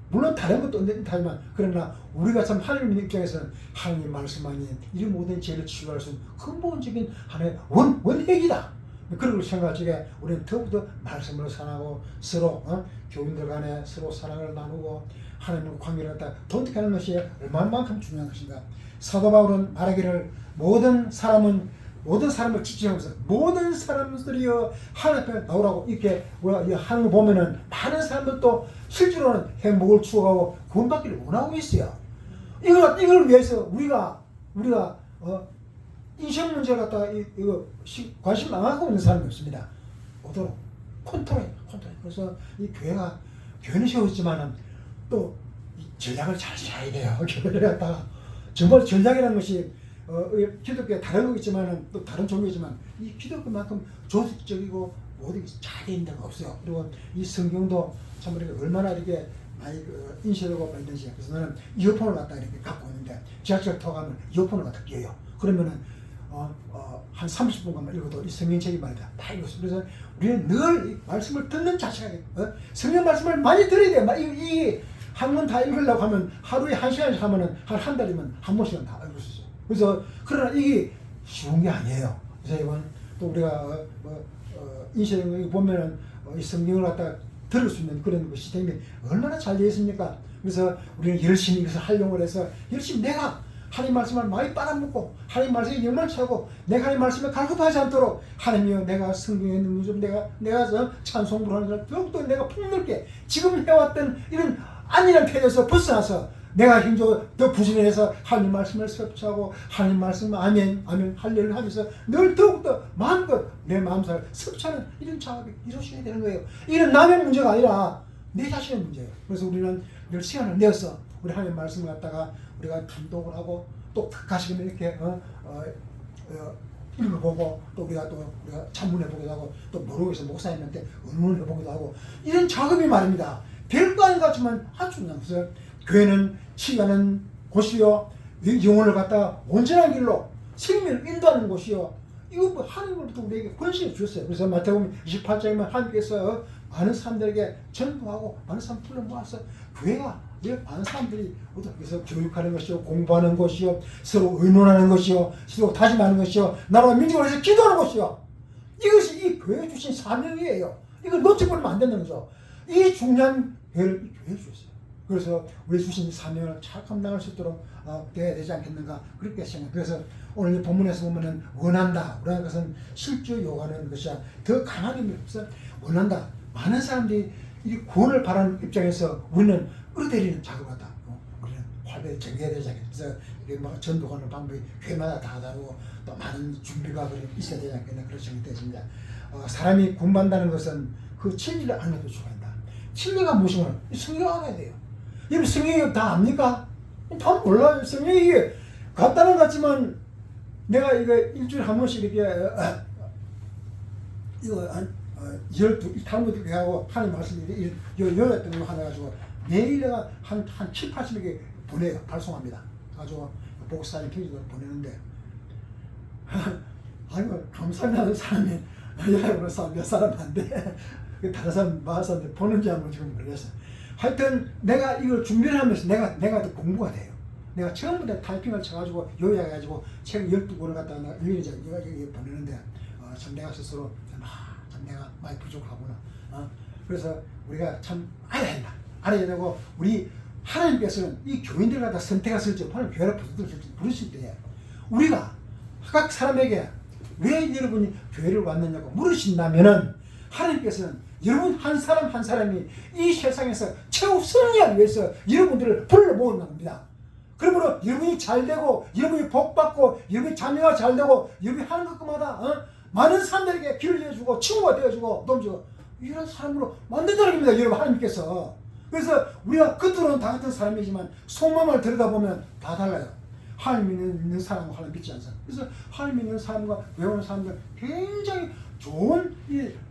물론 다른 것도 있지만 그러나 우리가 참 하나님 입장에서는 하나님 말씀만이 이 모든 죄를 치유할 수 있는 근본적인 하나의 원핵이다. 그런 걸 생각할 적에 우리는 더욱더 말씀으로 사랑하고 서로 교인들 간에 서로 사랑을 나누고 하나님과 관계를 갖다 돈득하는 것이 얼마만큼 중요한 것인가. 사도 바울은 말하기를 모든 사람을 지칭하면서 모든 사람들이여 하나님 앞에 나오라고 이렇게 하는 거 보면은 많은 사람들도 실제로는 행복을 추구하고 구원받기를 원하고 있어요. 이걸 위해서 우리가 인생 문제를 갖다가 관심 안 갖고 있는 사람이 없습니다. 오도록 컨트롤. 그래서 이 교회는 세워졌지만은 또 전략을 잘 짜야 돼요. 교회를 갖다가 정말 전략이라는 것이 기독교에 다른 거겠지만 또 다른 종교지만 이 기독교만큼 조직적이고 모든 게 잘 되는 데가 없어요. 그리고 이 성경도 참 우리가 얼마나 이렇게 많이 인쇄되고 있는지. 그래서 나는 이어폰을 갖다 이렇게 갖고 있는데 지하철 타고 가면 이어폰을 갖다 끼워요. 그러면은 한 30분간만 읽어도 이 성경책이 말이다 다 읽었어. 그래서 우리는 늘 이 말씀을 듣는 자체가 성경 말씀을 많이 들어야 돼. 이 한권 다 읽으려고 하면 하루에 1시간씩 하면은 한 달이면 한 번씩은 다 읽을 수 있어요. 그래서 그러나 이게 쉬운 게 아니에요. 그래서 이건 또 우리가 인쇄된 거 보면은 이 성경을 갖다 들을 수 있는 그런 시스템이 얼마나 잘 되어 있습니까? 그래서 우리는 열심히 이것을 활용을 해서 열심히 내가 하나님 말씀을 많이 빨아먹고 하나님 말씀에 영을 차고 내가 하나님 말씀에 갈급하지 않도록 하나님이여 내가 성경에 있는 좀 내가 찬송 부르는 걸 더욱더 내가 폭넓게 지금 해왔던 이런 안일한 편에서 벗어나서 내가 힘주고 더 부지런해서 하나님 말씀을 섭취하고 하나님 말씀 아멘 아멘 할렐루야 하면서 늘 더욱더 마음껏 내 마음을 섭취하는 이런 작업이 이루어져야 되는 거예요. 이런 남의 문제가 아니라 내 자신의 문제예요. 그래서 우리는 늘 시간을 내어서 우리 하나님 말씀을 갖다가 우리가 감독을 하고 또 가시면 이렇게 읽어보고 또 우리가 참문해 보기도 하고 또 모르겠어 목사님한테 의논해 보기도 하고 이런 작업이 말입니다. 별거 아닌 것 같지만 아주 그냥 그래서 교회는 치유하는 곳이요 영혼을 갖다가 온전한 길로 생명을 인도하는 곳이요 이거 뭐 하나님으로부터 우리에게 권세를 주셨어요. 그래서 마태복음 28장에 하나님께서 많은 사람들에게 전도하고 많은 사람 불러 모아서 교회가 많은 사람들이 그래서 교육하는 것이요 공부하는 것이요 서로 의논하는 것이요 서로 다짐하는 것이요 나라와 민족을 위해서 기도하는 것이요 이것이 이 교회 주신 사명이에요. 이걸 놓쳐버리면 안 되는 거죠. 이 중요한 교회를 이 교회에 주셨어요. 그래서 우리 주신 사명을 잘 감당할 수 있도록 되어야 되지 않겠는가 그렇게 생각해요. 그래서 오늘 이 본문에서 보면은 원한다 그러는 것은 실제 요구하는 것이야 더 강한 의미로서 원한다. 많은 사람들이 이 구원을 바라는 입장에서 우리는 끌어들이는 작업을 하다. 우리는 활발히 정해야 되지 않겠나. 그래서 이게 뭐 전도하는 방법이 교회마다 다 다르고 또 많은 준비가 있어야 되지 않겠나 그런 생각이 되십니다. 사람이 구원받는다는 것은 그 진리를 알면 좋아한다. 진리가 무엇인가 성경 알아야 돼요. 여러분 성경이 다 압니까? 다 몰라요. 성경이 이게 같다는 것 같지만 내가 이거 일주일에 한 번씩 이렇게 이거 탈무드 하고 하는 말씀이 여였던 거 하나 가지고 매일 내가 한 7, 80개 보내요. 발송합니다. 가지고 복사님 편지를 보내는데 아이고 감사하는 사람이 여러분 몇 사람 안 돼. 다른 사람 많은 사람들 보는지 한번 지금 모르겠어요. 하여튼 내가 이걸 준비를 하면서 내가 더 공부가 돼요. 내가 처음부터 타이핑을 쳐가지고 요약해가지고 책 12권을 갖다가 내가 1년에 보내는데 참 내가 스스로 참 내가 많이 부족하구나. 그래서 우리가 참 알아야 된다. 알아야 되고 우리 하나님께서는 이 교인들 갖다 선택했을 때 하나님 교회를 부르실 때 우리가 각 사람에게 왜 여러분이 교회를 왔느냐고 물으신다면은 하나님께서는 여러분 한 사람 한 사람이 이 세상에서 최후 승리하기 위해서 여러분들을 불러 모으는 겁니다. 그러므로 여러분이 잘 되고 여러분이 복 받고 여러분이 자녀가 잘 되고 여러분이 하는 것마다 많은 사람들에게 길을 내주고 친구가 되어주고 도움주고 이런 사람으로 만든다는 겁니다. 여러분 하나님께서. 그래서 우리가 겉으로는 다 같은 사람이지만 속마음을 들여다보면 다 달라요. 하나님 믿는 사람과 하나님 믿지 않는 사람. 그래서 하나님 믿는 사람과 외우는 사람들 굉장히 좋은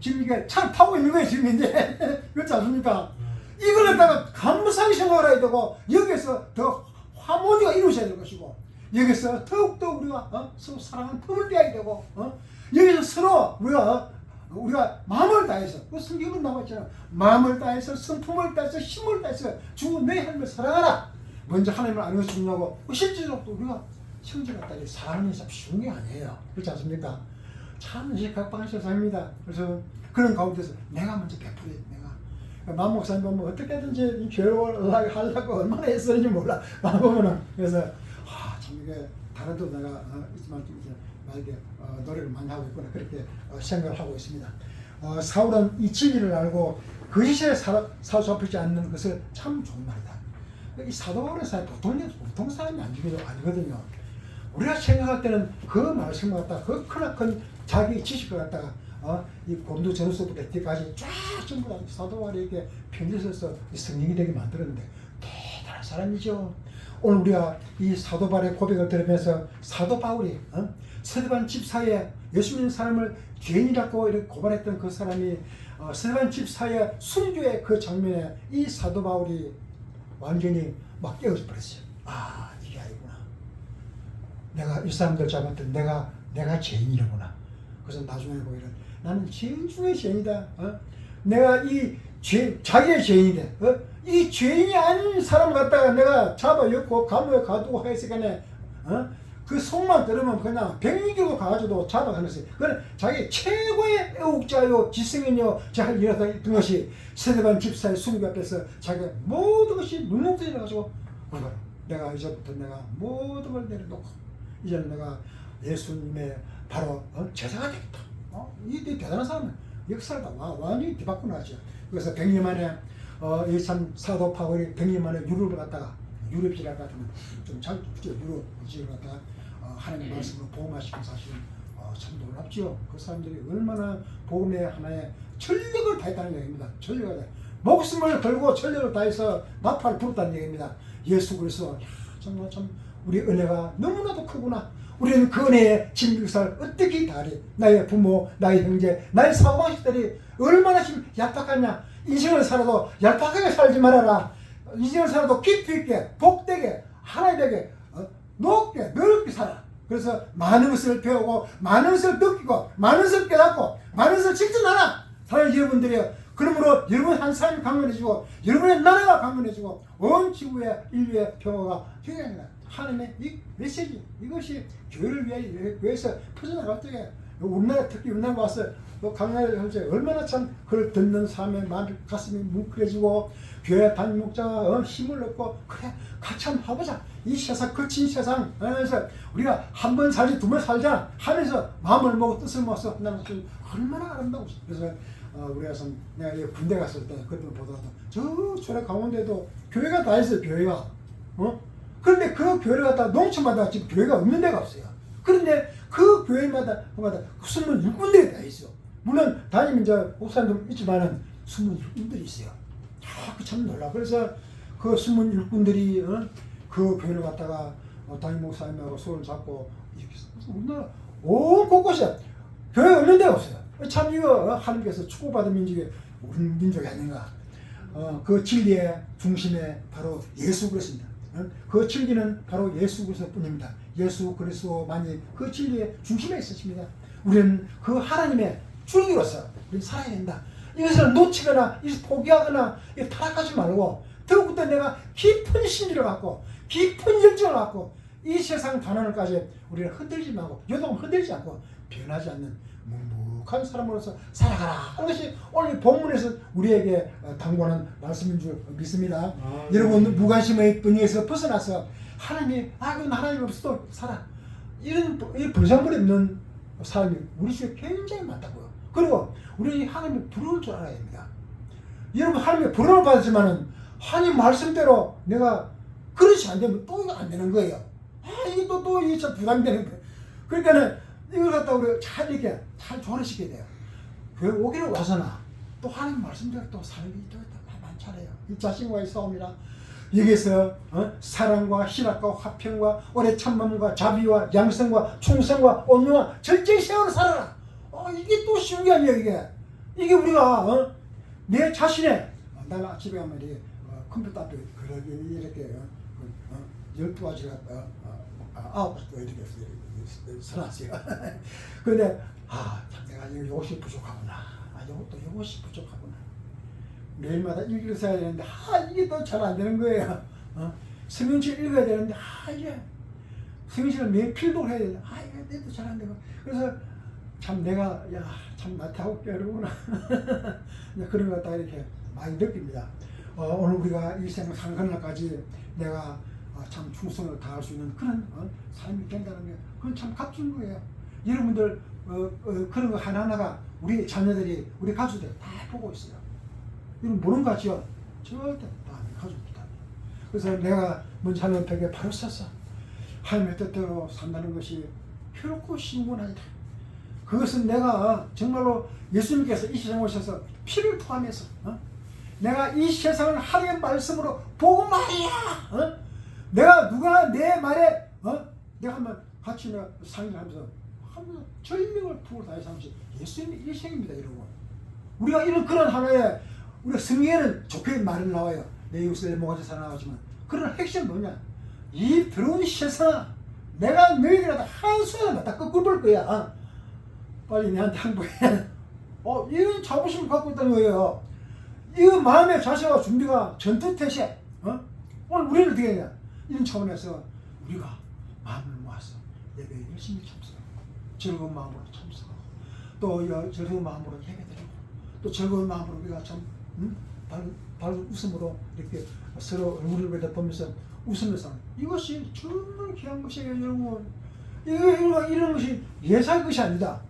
지금 이게 차 타고 있는 거예요. 지금 이제 그렇지 않습니까? 이걸 갖다가 감사하게 생각을 해야 되고 여기서 더 하모니가 이루어져야 될 것이고 여기서 더욱더 우리가 서로 사랑하는 품을 떼야 되고 여기서 서로 우리가 마음을 다해서 그 성경은 나와있잖아. 마음을 다해서 성품을 다해서 힘을 다해서 주 내 하나님을 사랑하라. 먼저 하나님을 아는 것이 중요하고 실제로 또 우리가 형제가 딸이 사랑하는 게 참 쉬운 게 아니에요. 그렇지 않습니까? 참 이제 각박한 세상입니다. 그래서 그런 가운데서 내가 먼저 베풀어야 돼. 내가 만 목사님 보면 어떻게든지 교회를 하려고 얼마나 애쓰는지 몰라. 만 보면은 그래서 참 이게 다른 데 내가 있지만 나에게 노력을 많이 하고 있구나 그렇게 생각을 하고 있습니다. 사울은 이 진리를 알고 거짓에 사로잡히지 않는 것을 참 좋은 말이다. 이 사도 바울의 사람이 보통 사람이 아니거든요. 우리가 생각할 때는 그 말씀을 갖다가 그 크나큰 자기 지식을 갖다가 이 고린도 전서부터 여기까지 쫙 전부 다 사도 바울에게 편지 써서 성경이 되게 만들었는데 대단한 사람이죠. 오늘 우리가 이 사도 바울의 고백을 들으면서 사도 바울이 스데반 집사에 예수 믿는 사람을 죄인이라고 이렇게 고발했던 그 사람이 스데반 집사의 순교의 그 장면에 이 사도 바울이 완전히 막 깨어져 버렸어요. 아, 이게 아니구나. 내가 이 사람들 잡았던 내가 죄인이구나. 그래서 나중에 보기를 나는 죄인 중에 죄인이다. 내가 이 자기의 죄인인데 이 죄인이 아닌 사람 갖다가 내가 잡아였고 감옥에 가두고 했을 간에 그 속만 들으면 그냥 100리로 가가지고 잡아가면서 그는 자기 최고의 애국자요 지성인이요 잘 일어났던 것이 스데반 집사의 순교 앞에서 자기가 모든 것이 눈목들이 나가지고 내가 이제부터 내가 모든 걸 내려놓고 이제는 내가 예수님의 바로 제사가 되겠다. 이 대단한 사람은 역사를 다 완전히 뒤바꾸고 나죠. 그래서 100년 만에 이 참 사도 바울이 100년 만에 유럽을 갔다가 유럽이라 같으면 좀잘 유럽 지를 갔다가 하나님의 말씀으로 복음화시킨 사실은 참 놀랍죠. 그 사람들이 얼마나 복음의 하나의 전력을 다했다는 얘기입니다. 전력을 목숨을 걸고 전력을 다해서 나팔을 불었다는 얘기입니다. 예수 그리스도 정말 참 우리 은혜가 너무나도 크구나. 우리는 그 은혜의 진비사를 어떻게 다리 나의 부모, 나의 형제, 나의 사고방식들이 얼마나 지금 얄팍하냐. 인생을 살아도 얄팍하게 살지 말아라. 인생을 살아도 깊이 있게 복되게 하나님에게 높게 넓게 살아. 그래서 많은 것을 배우고 많은 것을 느끼고 많은 것을 깨닫고 많은 것을 실천하라. 사랑하는 여러분들이요. 그러므로 여러분 한 사람이 강건해지고 여러분의 나라가 강건해지고 온 지구의 인류의 평화가 형성된다. 하나님의 이 메시지 이것이 교회를 위해서 퍼져나갈 때에 우리나라 특히 우리나라 와서 또 강나라에 얼마나 참 그걸 듣는 사람의 마음 가슴이 뭉클해지고 교회 담임 목자가 힘을 얻고 그래 같이 한번 해보자. 이 세상 거친 세상 하면서 우리가 한 번 살지 두 번 살자 하면서 마음을 먹고 뜻을 먹어서 한다는 것이 얼마나 아름다워. 그래서 우리가 내가 군대 갔을 때 그때 보더라도 저 초래 강원도에도 교회가 다 있어요. 교회가 그런데 그 교회를 갖다가 농촌마다 지금 교회가 없는 데가 없어요. 그런데 그 교회마다 숨은 일꾼들이 다 있어요. 물론 다니면 이제 목사님도 있지만은 숨은 일꾼들이 있어요. 참 놀라. 그래서 그 숨은 일꾼들이 그 교회를 갖다가 담임 목사님하고 손을 잡고 이렇게 우리나라 온 곳곳에 교회 없는 데가 없어요. 참 이거 하나님께서 축복받은 민족이 우리 민족이 아닌가. 그 진리의 중심에 바로 예수 그리스도입니다. 그 진리는 바로 예수 그리스도뿐입니다. 예수 그리스도만이 그 진리의 중심에 있으십니다. 우리는 그 하나님의 줄기로서 우리는 살아야 된다. 이것을 놓치거나 포기하거나 타락하지 말고 더욱더 내가 깊은 신비를 갖고 깊은 열정을 갖고 이 세상 단원을까지 우리를 흔들지 말고 요동 흔들지 않고 변하지 않는 묵묵한 사람으로서 살아가라. 그것이 오늘 본문에서 우리에게 당부하는 말씀인 줄 믿습니다. 여러분 무관심의 분위기에서 벗어나서 하나님이 그건 하나님 없어도 살아. 이런 불상물이 없는 사람이 우리 주위에 굉장히 많다고요. 그리고 우리 하나님을 부러울 줄 알아야 됩니다. 여러분 하나님의 부러움을 받았지만은 하나님 말씀대로 내가 그렇지 안 되면 또 이거 안 되는 거예요. 이게 또 이게 참 부담되는 거예요. 그러니까는 이걸 갖다 우리가 잘 이렇게 잘 조언시켜야 돼요. 교회 오기를 와서나 또 하나님 말씀대로 또 삶이 또 많잖아요. 이 자신과의 싸움이라 여기서 사랑과 신학과 화평과 오래 참음과 자비와 양성과 충성과 온유와 절제의 세월을 살아라. 이게 또 쉬운 게 아니에요. 이게 우리가 내 자신의 나는 집에 가면 이렇게 컴퓨터 앞에 이렇게 12가지가 9가지가 이렇게 써놨어요. 그런데 참 내가 이것이 부족하구나. 이것이 부족하구나. 매일마다 읽어야 되는데 이게 또 잘 안 되는 거예요. 성경책 읽어야 되는데 이게 성경책을 매일 필독을 해야 되는데 이게 또 잘 안 되고 그래서 참 내가 참 나태하고 깨르구나. 그런 것 같다 이렇게 많이 느낍니다. 오늘 우리가 이 생을 사는 날까지 내가 참 충성을 다할 수 있는 그런 삶이 된다는 게 그건 참 값진 거예요. 여러분들 그런 거 하나하나가 우리 자녀들이 우리 가족들 다 보고 있어요. 이런 모르는 거 같죠? 절대 다 가족이다. 그래서 내가 먼저 하는 벽에 바로 섰어. 하나님의 뜻대로 산다는 것이 결코 쉬운 건 아니다. 그것은 내가 정말로 예수님께서 이 세상에 오셔서 피를 토하면서 내가 이 세상을 하나님의 말씀으로 보고 말이야. 내가 누가 내 말에 내가 한번 같이 내가 상의하면서 전력을 부어 다해서 하면서 예수님의 일생입니다. 이러고 우리가 이런 그런 하나의 우리가 성경에는 좋게 말은 나와요. 내 이웃을 내 모가지 사랑 나오지만 그런 핵심은 뭐냐? 이 더러운 세상 내가 너희들한테 한순간에 다 거꾸로 볼 거야. 빨리 내한테 항복해. 이런 자부심을 갖고 있다는 거예요. 이 마음의 자세와 준비가 전투태세. 오늘 우리는 어떻게 하냐? 이런 차원에서 우리가 마음을 모아서 예배에 열심히 참석하고 즐거운 마음으로 참석하고 또 즐거운 마음으로 예배드리고 또 즐거운 마음으로 우리가 참 밝은 웃음으로 이렇게 서로 얼굴을 보면서 웃으면서 이것이 정말 귀한 것이에요, 여러분. 이런 것이 예사의 것이 아니다.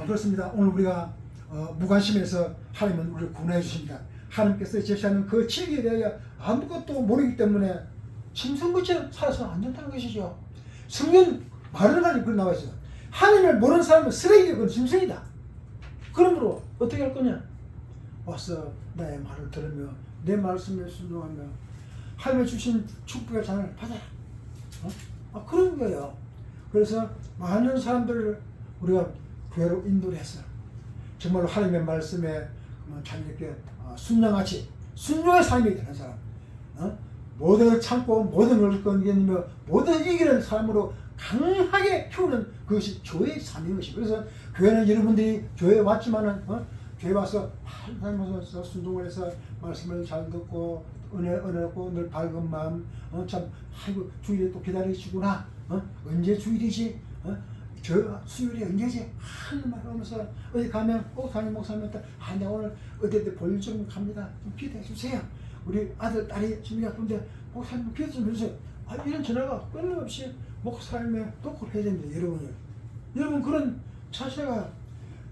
그렇습니다. 오늘 우리가 무관심에서 하나님은 우리를 구원해 주십니다. 하나님께서 제시하는 그 진리에 대하여 아무것도 모르기 때문에 짐승같이 살아서는 안 된다는 것이죠. 성경 말을 가지고 그렇게 나와 있어요. 하나님을 모르는 사람은 쓰레기가 그건 짐승이다. 그러므로 어떻게 할 거냐? 와서 나의 말을 들으며 내 말씀에 순종하며 하나님의 주신 축복의 잔을 받아라. 그런 거예요. 그래서 많은 사람들을 우리가 교회로 인도를 해서 정말로 하나님의 말씀에 참 이렇게 순양같이 순종의 삶이 되는 사람, 모든 걸 참고 모든 걸 견디며 모든 이기는 삶으로 강하게 키우는 그것이 교회의 삶인 것이. 그래서 교회는 여러분들이 교회에 왔지만은 교회 와서 하나님께서 순종을 해서 말씀을 잘 듣고 은혜 얻고 늘 밝은 마음, 참 아이고 주일에 또 기다리시구나, 언제 주일이지, 저 수요일이 언제지 하는 말 하면서 어디 가면 꼭 담임 목사님한테 내가 오늘 어디 볼 좀 갑니다, 좀 기도해 주세요. 우리 아들 딸이 준비 바쁜데 목사님 기도 좀 해주세요. 이런 전화가 끊임없이 목사님의 독고를 해야 됩니다. 여러분 그런 자세가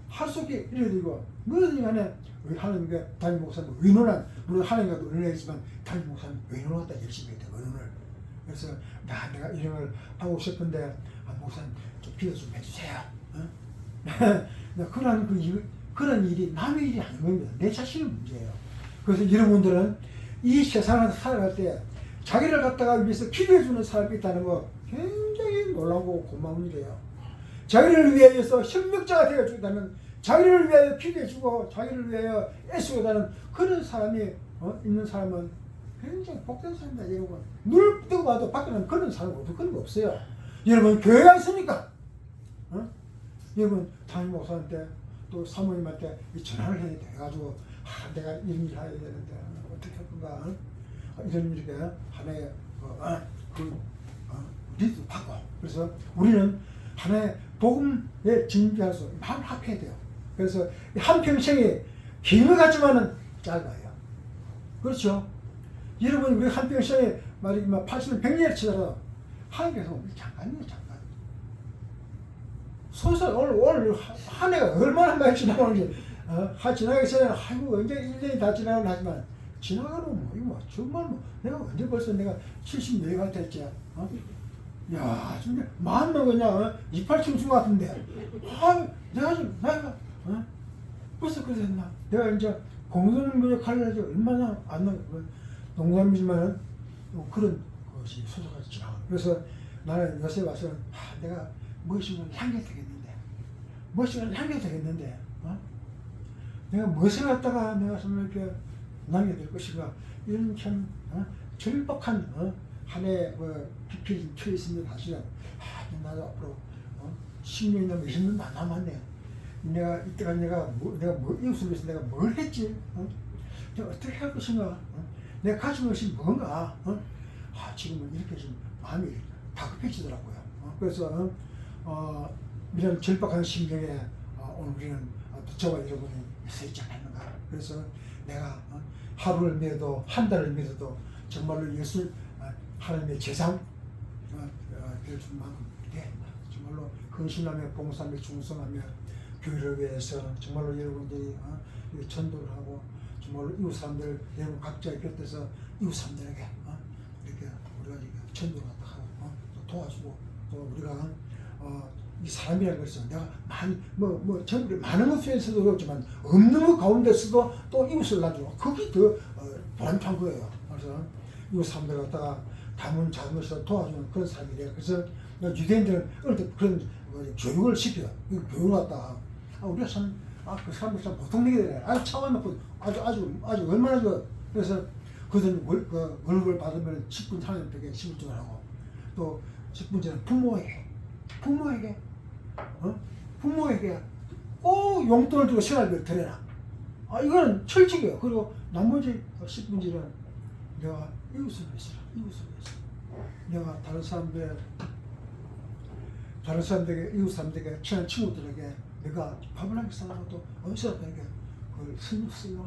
할 수 있게 이래되고 뭐든지 간에 우리 하나님께 담임 목사님 의논한, 물론 하나님과도 의논했지만 담임 목사님 의논을 갖다 열심히 했다. 의논을. 그래서 내가 이런 걸 하고 싶은데 목사님 좀 기도 좀 해주세요. 그런 일이 남의 일이 아닌 겁니다. 내 자신의 문제예요. 그래서 여러분들은 이 세상을 살아갈 때 자기를 갖다가 위해서 기도해주는 사람이 있다는 거 굉장히 놀라고 고마운 일이에요. 자기를 위해서 협력자가 되어준다면, 자기를 위하여 기도해주고 자기를 위하여 애쓰고다는 그런 사람이 있는 사람은 굉장히 복된 사람이다. 여러분 눈을 뜨고 봐도 밖에는 그런 사람 그런 거 없어요. 여러분 교회가 있으니까 여러분 담임 목사한테 또 사모님한테 전화를 해야 돼. 해가지고 내가 이런 일 해야 되는데 어떻게 할 건가, 이런 이렇게 하나의 리드도 받고. 그래서 우리는 하나의 복음에 진비해서 마음을 합해야 돼요. 그래서 한평생이 긴 것 같지만은 짧아요. 그렇죠? 여러분 우리 한평생이 말이지만 80년 100년을 치더라도 하나님께서 우리 잠깐이에요. 잠깐. 소설 오늘 한 해가 얼마나 많이 지나가는지 지나가기 전에 아이고 언제 1년이 다 지나가는 하지만 지나가는 이거 정말 내가 언제 벌써 내가 70몇 살 됐지. 야, 진짜 마음만 그냥 이빨 춤춘 것 같은데. 내가 벌써 그래 됐나? 내가 이제 공동묘역 하려고 얼마나 안 나고 농담이지만 그런 것이 소속까지 지나가. 그래서 나는 요새 와서 내가 무엇인가 향기 되겠는데, 내가 무엇을 갖다가 내가 정말 이렇게 남겨둘 것인가, 이런 참 절박한 한 해 깊이 쳐 있으면 사실은 나도 앞으로 10년이나 20년 안 남았네. 내가 이때까지 내가 이웃을 위해서 내가 뭘 했지? 내가 어떻게 할 것인가? 내가 가진 것이 뭔가? 지금은 이렇게 좀 마음이 다급해지더라고요. 그래서 이런 절박한 심경에 오늘 우리는 저와 여러분이 서 있지 않는가. 그래서 내가 하루를 믿어도 한 달을 믿어도 정말로 예수 하나님의 재상 되어준 만큼 정말로 헌신하며 봉사하며 중성하며 교회를 위해서 정말로 여러분들이 전도를 하고 정말로 이웃 사람들 여러분 각자의 곁에서 이웃 사람들에게 이렇게 우리가 전도를 하고 또 도와주고 또 우리가 이 사람이라는 것은 내가 전부 많은 것 속에서도 그렇지만 없는 것 가운데서도 또 이웃을 놔주고 그게 더 보람찬 거예요. 그래서 이웃 사람들 갖다가 담은 작은 것이라 도와주는 그런 사람이래요. 그래서 유대인들은 어릴 때 그런 교육을 시켜요. 이 교육을 갖다가 우리가 참 그 사람들 참 보통 얘기들이래. 아주 차원 높고 아주 얼마나 그래서 그들은 월급을 받으면 10분 하나님께 10분을 하고 또 10분째는 부모에게 꼭 용돈을 주고 생활비를 드려라. 이거는 철칙이에요. 그리고 나머지 10분째는 내가 이웃을 위해서라. 내가 다른 사람들에게 이웃 사람들에게 친한 친구들에게 내가 밥을 한 개 사라도 어디서 내게 그걸 쓰려고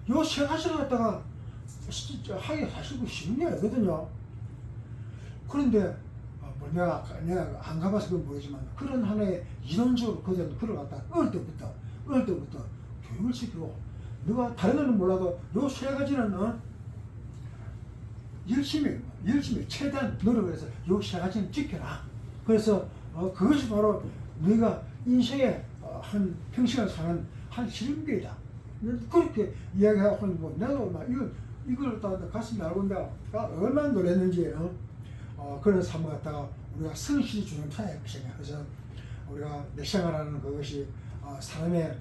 요 세 가지를 갖다가 진짜 하기가 사실 쉬운 게 아니거든요. 그런데 내가 안 가봐서 그건 모르지만 그런 하나의 이론적으로 그걸 갖다 어릴 때부터 교육을 시키고 너가 다른 애는 몰라도 요 세 가지는 열심히 최대한 노력을 해서 요 세 가지는 지켜라. 그래서 그것이 바로 너희가 인생의 한 평생을 사는 한 실험계이다. 그렇게 이야기하고 내가 막 이걸 가슴에 알고 내가 얼마나 놀랐는지 그런 삶을 갖다가 우리가 성실히 주는 편이에요. 그래서 우리가 내 생활하는 그것이 사람의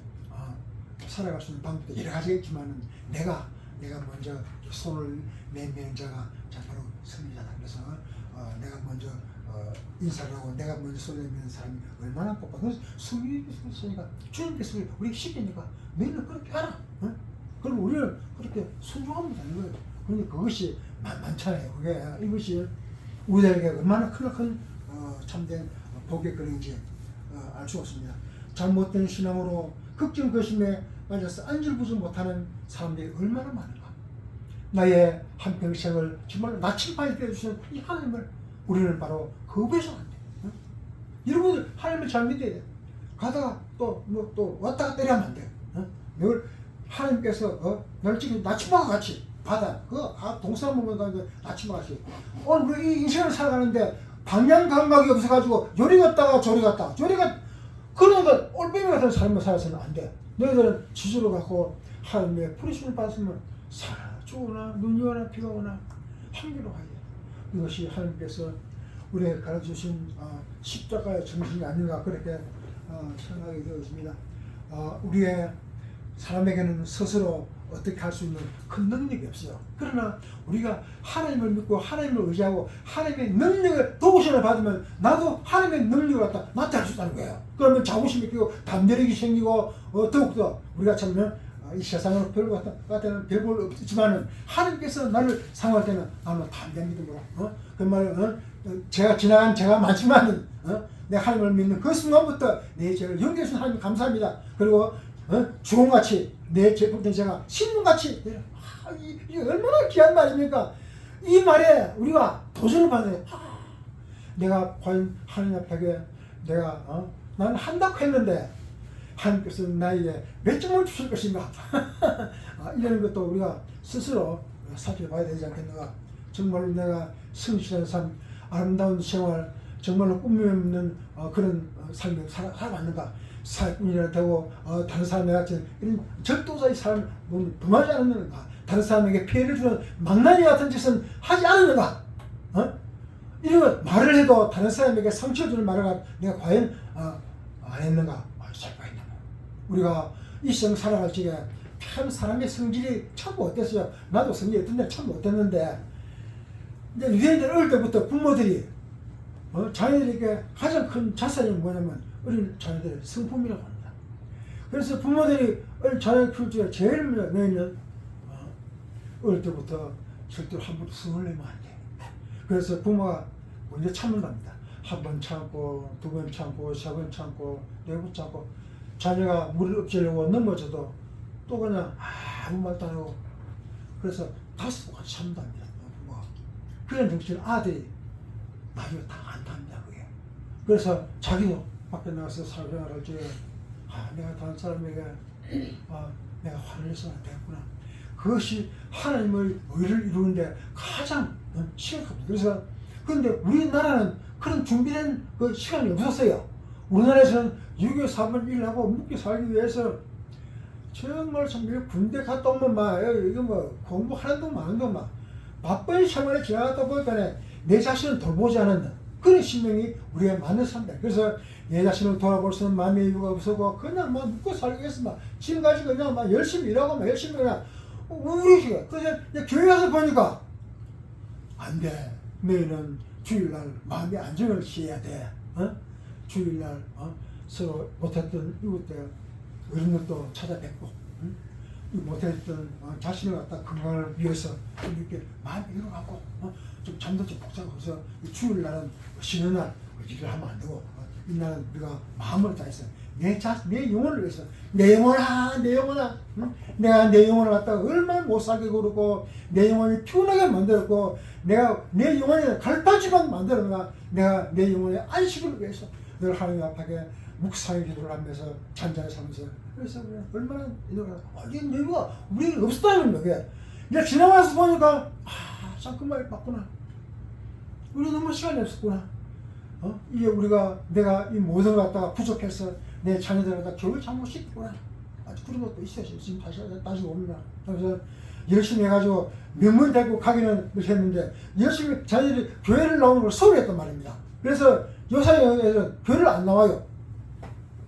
살아갈 수 있는 방법도 여러 가지가 있지만 내가 먼저 손을 내미는 자가 바로 승리자다. 그래서 내가 먼저 인사를 하고 내가 먼저 손을 내미는 사람이 얼마나 뽑아. 그래서 승리했으니까 주님께서 우리에게 시키니까 너희는 그렇게 하라. 그럼 우리는 그렇게 순종하면 되는 거예요. 그런데 그것이 만만찮아요. 이것이 우리에게 얼마나 큰 참된 복의 근인지 알 수 없습니다. 잘못된 신앙으로 걱정거심에 빠져서 안절부절 못하는 사람들이 얼마나 많은가. 나의 한평생을 정말 나침반에 떼주시는 이 하나님을 우리는 바로 거부해서는 안 돼요. 여러분들 하나님을 잘 믿어야 돼요. 가다가 또 왔다 갔다 하면 안 돼요. 늘 하나님께서 널 지금 나침반과 같이 바다 동서남 보면 나침반 같이 오늘 우리 이 인생을 살아가는데 방향 감각이 없어가지고 요리 갔다가 저리 갔다 그러니까 올빼미 같은 삶을 살아서는 안 돼. 너희들은 지주로 갖고 하나님의 부르심을 받았으면 살아주거나 눈이 오나 비가 오나 한기로 가야 돼. 이것이 하나님께서 우리에게 가르쳐주신 십자가의 정신이 아닌가 그렇게 생각이 되었습니다. 우리의 사람에게는 스스로 어떻게 할 수 있는 큰 능력이 없어요. 그러나 우리가 하나님을 믿고 하나님을 의지하고 하나님의 능력을 도우심을 받으면 나도 하나님의 능력을 갖다 나타낼 수 있다는 거예요. 그러면 자부심이 끼고 담대력이 생기고 더욱더 우리가 참면 이 세상으로 별거 같다는 별볼 없지만은 하나님께서 나를 사용할 때는 나는 담대한 믿음으로 그 말은 제가 많지만은 내 하나님을 믿는 그 순간부터 내 죄를 용서해 주신 하나님 감사합니다. 그리고 주홍같이 내 죄복된 제가 신문같이 이게 얼마나 귀한 말입니까? 이 말에 우리가 도전을 받아요. 내가 과연 하나님 앞에 내가 나는 한다고 했는데 하나님께서 나에게 몇 점을 주실 것인가 이런 것도 우리가 스스로 살펴봐야 되지 않겠는가. 정말로 내가 성실한 삶 아름다운 생활 정말로 꿈이 없는 그런 삶을 살아갔는가. 사기꾼이라 되고 다른 사람에 같은 이런 적도자의 삶을 범하지 않았는가. 다른 사람에게 피해를 주는 망나니 같은 짓은 하지 않았는가. 이런 말을 해도 다른 사람에게 상처 주는 말을 내가 과연 안 했는가. 잘못했나. 우리가 이 세상 살아갈 적에 참 사람의 성질이 참 못됐어요. 나도 성질이 어떤데 참 못됐는데 이제 유대인들 어릴 때부터 부모들이 자녀들에게 가장 큰 자산이 뭐냐면 어린 자녀들의 성품이라고 합니다. 그래서 부모들이 어린 자녀 키울 때 제일 먼저 너희는 어릴 때부터 절대로 함부로 성을 내면 안 돼. 그래서 부모가 먼저 참는답니다. 한 번 참고 두 번 참고 세 번 참고 네 번 참고 자녀가 물을 엎지려고 넘어져도 또 그냥 아무 말도 안 하고 그래서 5번까지 참는답니다. 부모가. 그런 정신을 아들이 나중에 다 안답니다. 그게. 그래서 자기도 밖에 나가서 사회생활할 때 내가 다른 사람에게 내가 화를 내서는 안 되겠구나. 그것이 하나님의 의를 이루는데 가장 심각합니다. 그래서 그런데 우리나라는 그런 준비된 그 시간이 없었어요. 우리나라에서는 6.25 사범 일하고 묵게 살기 위해서 정말 참 군대 갔다 오면 막 이거 뭐 공부 하나도 많은데 막 바쁜 생활에 지나갔다 보니까 내 자신을 돌보지 않는 그런 신명이 우리가 만들었습니다. 그래서 내 자신을 돌아볼 수 있는 마음의 여유가 없었고 그냥 막 묵고 살기 위해서 막 지금까지 그냥 막 열심히 일하고 막 열심히 그냥 우울해지고 그래서 교회 가서 보니까 안 돼. 너희는 주일날 마음의 안정을 취해야 돼. 주일날 서로 못했던 이웃들 어른들도 찾아뵙고 못했던 자신을 갖다 건강을 위해서 좀 이렇게 마음이 이루어가고 좀 잠도 좀 복잡하고 그래서 주일날은 쉬는 날 일을 하면 안 되고 이날은 우리가 마음을 다해서 내 영혼을 위해서 내 영혼아 내가 내 영혼을 갖다가 얼마나 못 살게 그러고 내 영혼이 피곤하게 만들었고 내가 내 영혼에 갈파지만 만들었나 내가 내 영혼의 안식을 위해서 늘 하나님 앞에 묵상의 기도를 하면서 잠잠히 살면서 그래서 얼마나 이게 여유가 우리는 없었다는 거예요. 이제 지나가서 보니까 참 그 말이 맞구나. 우리 너무 시간이 없었구나. 이게 우리가 내가 이 모든 걸 갖다가 부족해서 내 자녀들을 갖다 교육을 잘못시켰구나. 아주 그런 것도 있어요. 지금 다시 따지고 옵니다. 그래서 열심히 해가지고 명문 대고 가기는 했는데 열심히 자녀들이 교회를 나오는 걸 서울했단 말입니다. 그래서 요사이에서 교회를 안 나와요.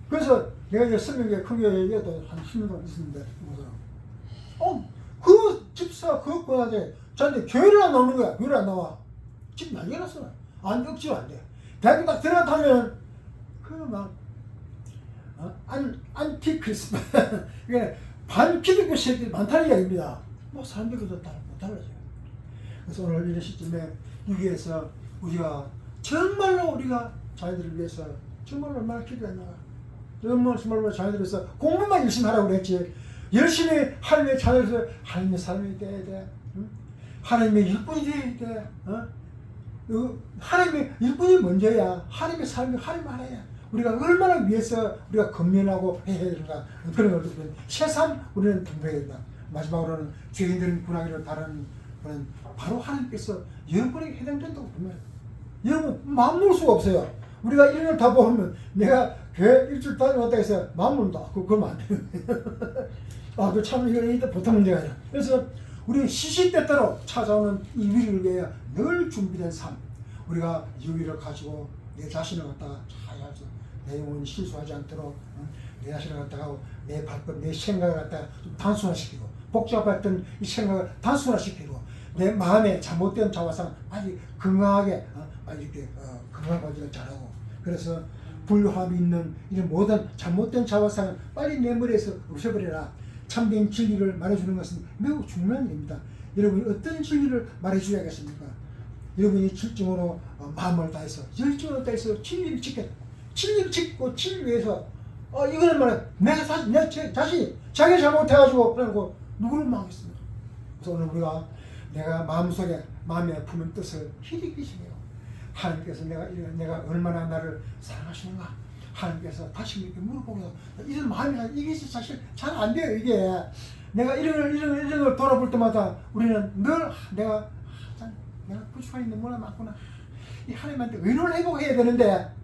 그래서 내가 이제 성경에 큰 교회에도 한 10년 동안 있었는데 그 집사 그 권한에 자기들 교회를 안 나오는 거야. 교회를 안 나와. 집 난리가 났어. 억지로 안 돼. 대학교 딱 들어가면 그 막 안티크리스마 그러니까 반기독교 세력들이 많다는 이야기입니다. 뭐 사람들이 그것도 다 못 달라져요. 그래서 오늘 이런 시점에 여기에서 우리가 정말로 우리가 자녀들을 위해서 정말로 얼마나 기도했나. 정말로 자녀들을 위해서 공부만 열심히 하라고 그랬지. 열심히 하나님의 자녀들 하나님의 사람이 돼야 돼. 하나님의 일꾼이 돼야 돼. 하나님의 일꾼이 먼저야. 하나님의 삶이 하나님 하나야. 우리가 얼마나 위해서 우리가 건면하고 해야 되는가 그런 것들 새삼 우리는 동백해야 된다. 마지막으로는 죄인들은 분하기를 바라는 그런 바로 하나님께서 여러분에게 해당된다고 보면 여러분 마음 놓을 수가 없어요. 우리가 이런 걸 다 보면 내가 교회 일주일 다녀왔다 해서 마음 놓는다. 그러면 안 돼요. 그 참 이거 보통 문제가 아니라. 그래서 우리 시시때때로 찾아오는 이 위기를 위해 늘 준비된 삶. 우리가 유의를 가지고 내 자신을 갖다가 잘 해야죠. 내 영혼이 실수하지 않도록 내 자신을 갖다가 내 발법, 내 생각을 갖다가 좀 단순화시키고 복잡했던 이 생각을 단순화시키고 내 마음에 잘못된 자화상 아주 건강하게 아주 이렇게 건강하게 잘하고 그래서 불화함이 있는 이런 모든 잘못된 자화상을 빨리 내 머리에서 없애버려라. 참된 진리를 말해주는 것은 매우 중요한 일입니다. 여러분이 어떤 진리를 말해줘야겠습니까? 여러분이 질정으로 마음을 다해서 열정을 다해서 진리를 지켰다. 진리를 지키고 진리를 위해서 이거는 말이야 내가 사실 내 자신이 자기 잘못해가지고 그러고 누구를 망했습니까? 그래서 오늘 우리가 내가 마음속에 마음에 품은 뜻을 희리기시네요. 하나님께서 내가 얼마나 나를 사랑하시는가 하나님께서 다시 이렇게 물어보고 이런 마음이 이게 사실 잘 안 돼요. 이게 내가 이런 걸 돌아볼 때마다 우리는 늘 내가 부족한 게 너무나 많구나. 이 하나님한테 의논을 회복해야 되는데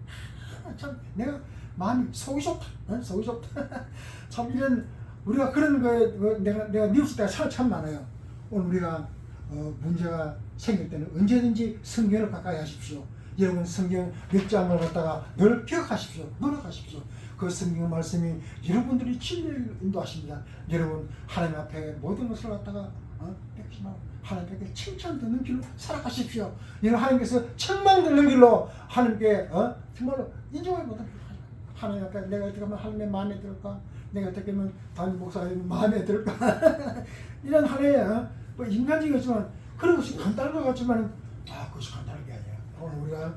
참 내가 마음이 속이 좁다. 속이 좁다. 참 이런 우리가 그런 거 내가 미웠을 때가 참 많아요. 오늘 우리가 문제가 생길 때는 언제든지 성경을 가까이 하십시오. 여러분 성경 몇 장을 갖다가 늘 기억하십시오. 노력하십시오. 그 성경 말씀이 여러분들이 진리를 인도하십니다. 여러분 하나님 앞에 모든 것을 갖다가 뺏기지 말고 하나님께 칭찬 듣는 길로 살아가십시오. 여러분 하나님께서 책망 듣는 길로 하나님께 정말로 인정을 못하는 길로 하나님 앞에 내가 어떻게 하면 하나님의 마음에 들을까? 내가 어떻게 하면 담임 목사님 마음에 들을까? 이런 하나의 뭐 인간적이지만 그런 것이 간단한 것 같지만 그것이 간단한 게 아니야. 오늘 우리가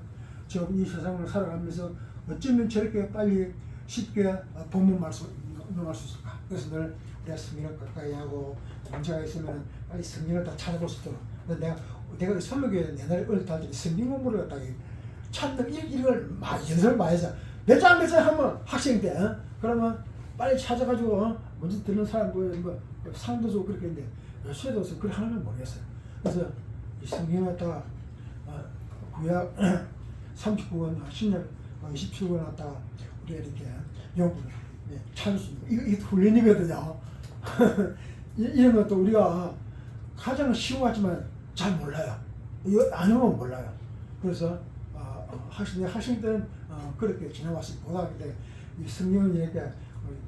지금 이 세상을 살아가면서 어쩌면 저렇게 빨리 쉽게 본문 말씀을 응용할 수 있을까? 그래서 늘 우리가 성경을 가까이 하고 문제가 있으면 빨리 성경을 다 찾아볼 수 있도록. 내가 설교에 옛날에 어릴 때 성경 공부를 갖다가 찾는 이걸 연습을 많이 해서 몇 장 하면 학생 때 그러면 빨리 찾아가지고 먼저 듣는 사람 뭐 상도 주고 그렇게 했는데 요새도 그걸 하는 걸 모르겠어요. 그래서 이 성경을 갖다가 구약 39권, 10년, 27권 왔다가 우리가 이렇게 연구를 찾을 수 있는 거. 이게 훈련이거든요. 이런 것도 우리가 가장 쉬운 것 같지만 잘 몰라요. 이거 안 해보면 몰라요. 그래서 학생 때는 그렇게 지나왔습니다. 고등학교 때 이 성경을 이렇게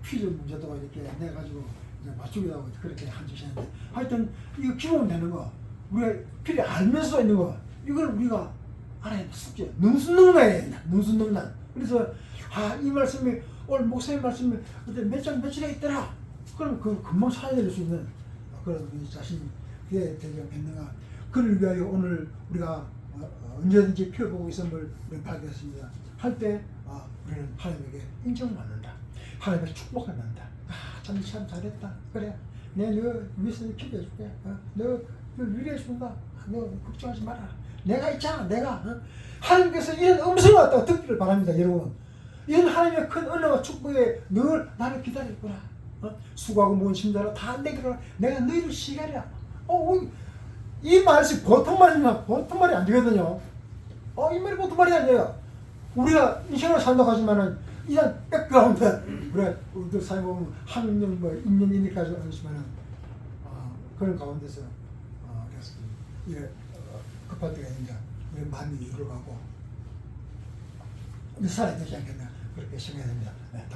퀴즈 문제도 이렇게 내가지고 이제 맞추기도 하고 그렇게 한 짓이 했는데 하여튼 이거 기본 되는 거 우리가 필히 알면서 있는 거 이걸 우리가 알아야 숙제 능수능란이야. 능수능란. 그래서 이 말씀이 오늘 목사님 말씀이 어제 몇 장 며칠에 있더라. 그럼 그 금방 찾아낼 수 있는 그런 우리 자신이 그게 되겠는가. 그를 위하여 오늘 우리가 언제든지 펴보고 있음을 우리는 발견했습니다. 할 때 우리는 하나님에게 인정받는다. 하나님의 축복을 받는다. 참 잘했다. 그래. 내 너 위해서 기도해줄게. 너 위로해준다. 너 걱정하지 마라. 내가 있잖아. 내가. 하나님께서 이런 음성을 갖다가 듣기를 바랍니다. 여러분. 이런 하나님의 큰 은혜와 축복에 늘 나를 기다리구나. 수고하고 모은 심자로 다 내기로 내가 너희를 시간이야. 이 말이 보통 말이면 보통 말이 안 되거든요. 이 말이 보통 말이 아니에요. 우리가 인생을 산다고 하지만은 이런 백그라운드 우리들 살고 보면 학년 뭐 인년이니까지 하지만은 그런 가운데서 그래서 이게 급할 때가 있는가 우리 마음이 유를 하고 살아야 되지 않겠나 그렇게 생각됩니다. 네,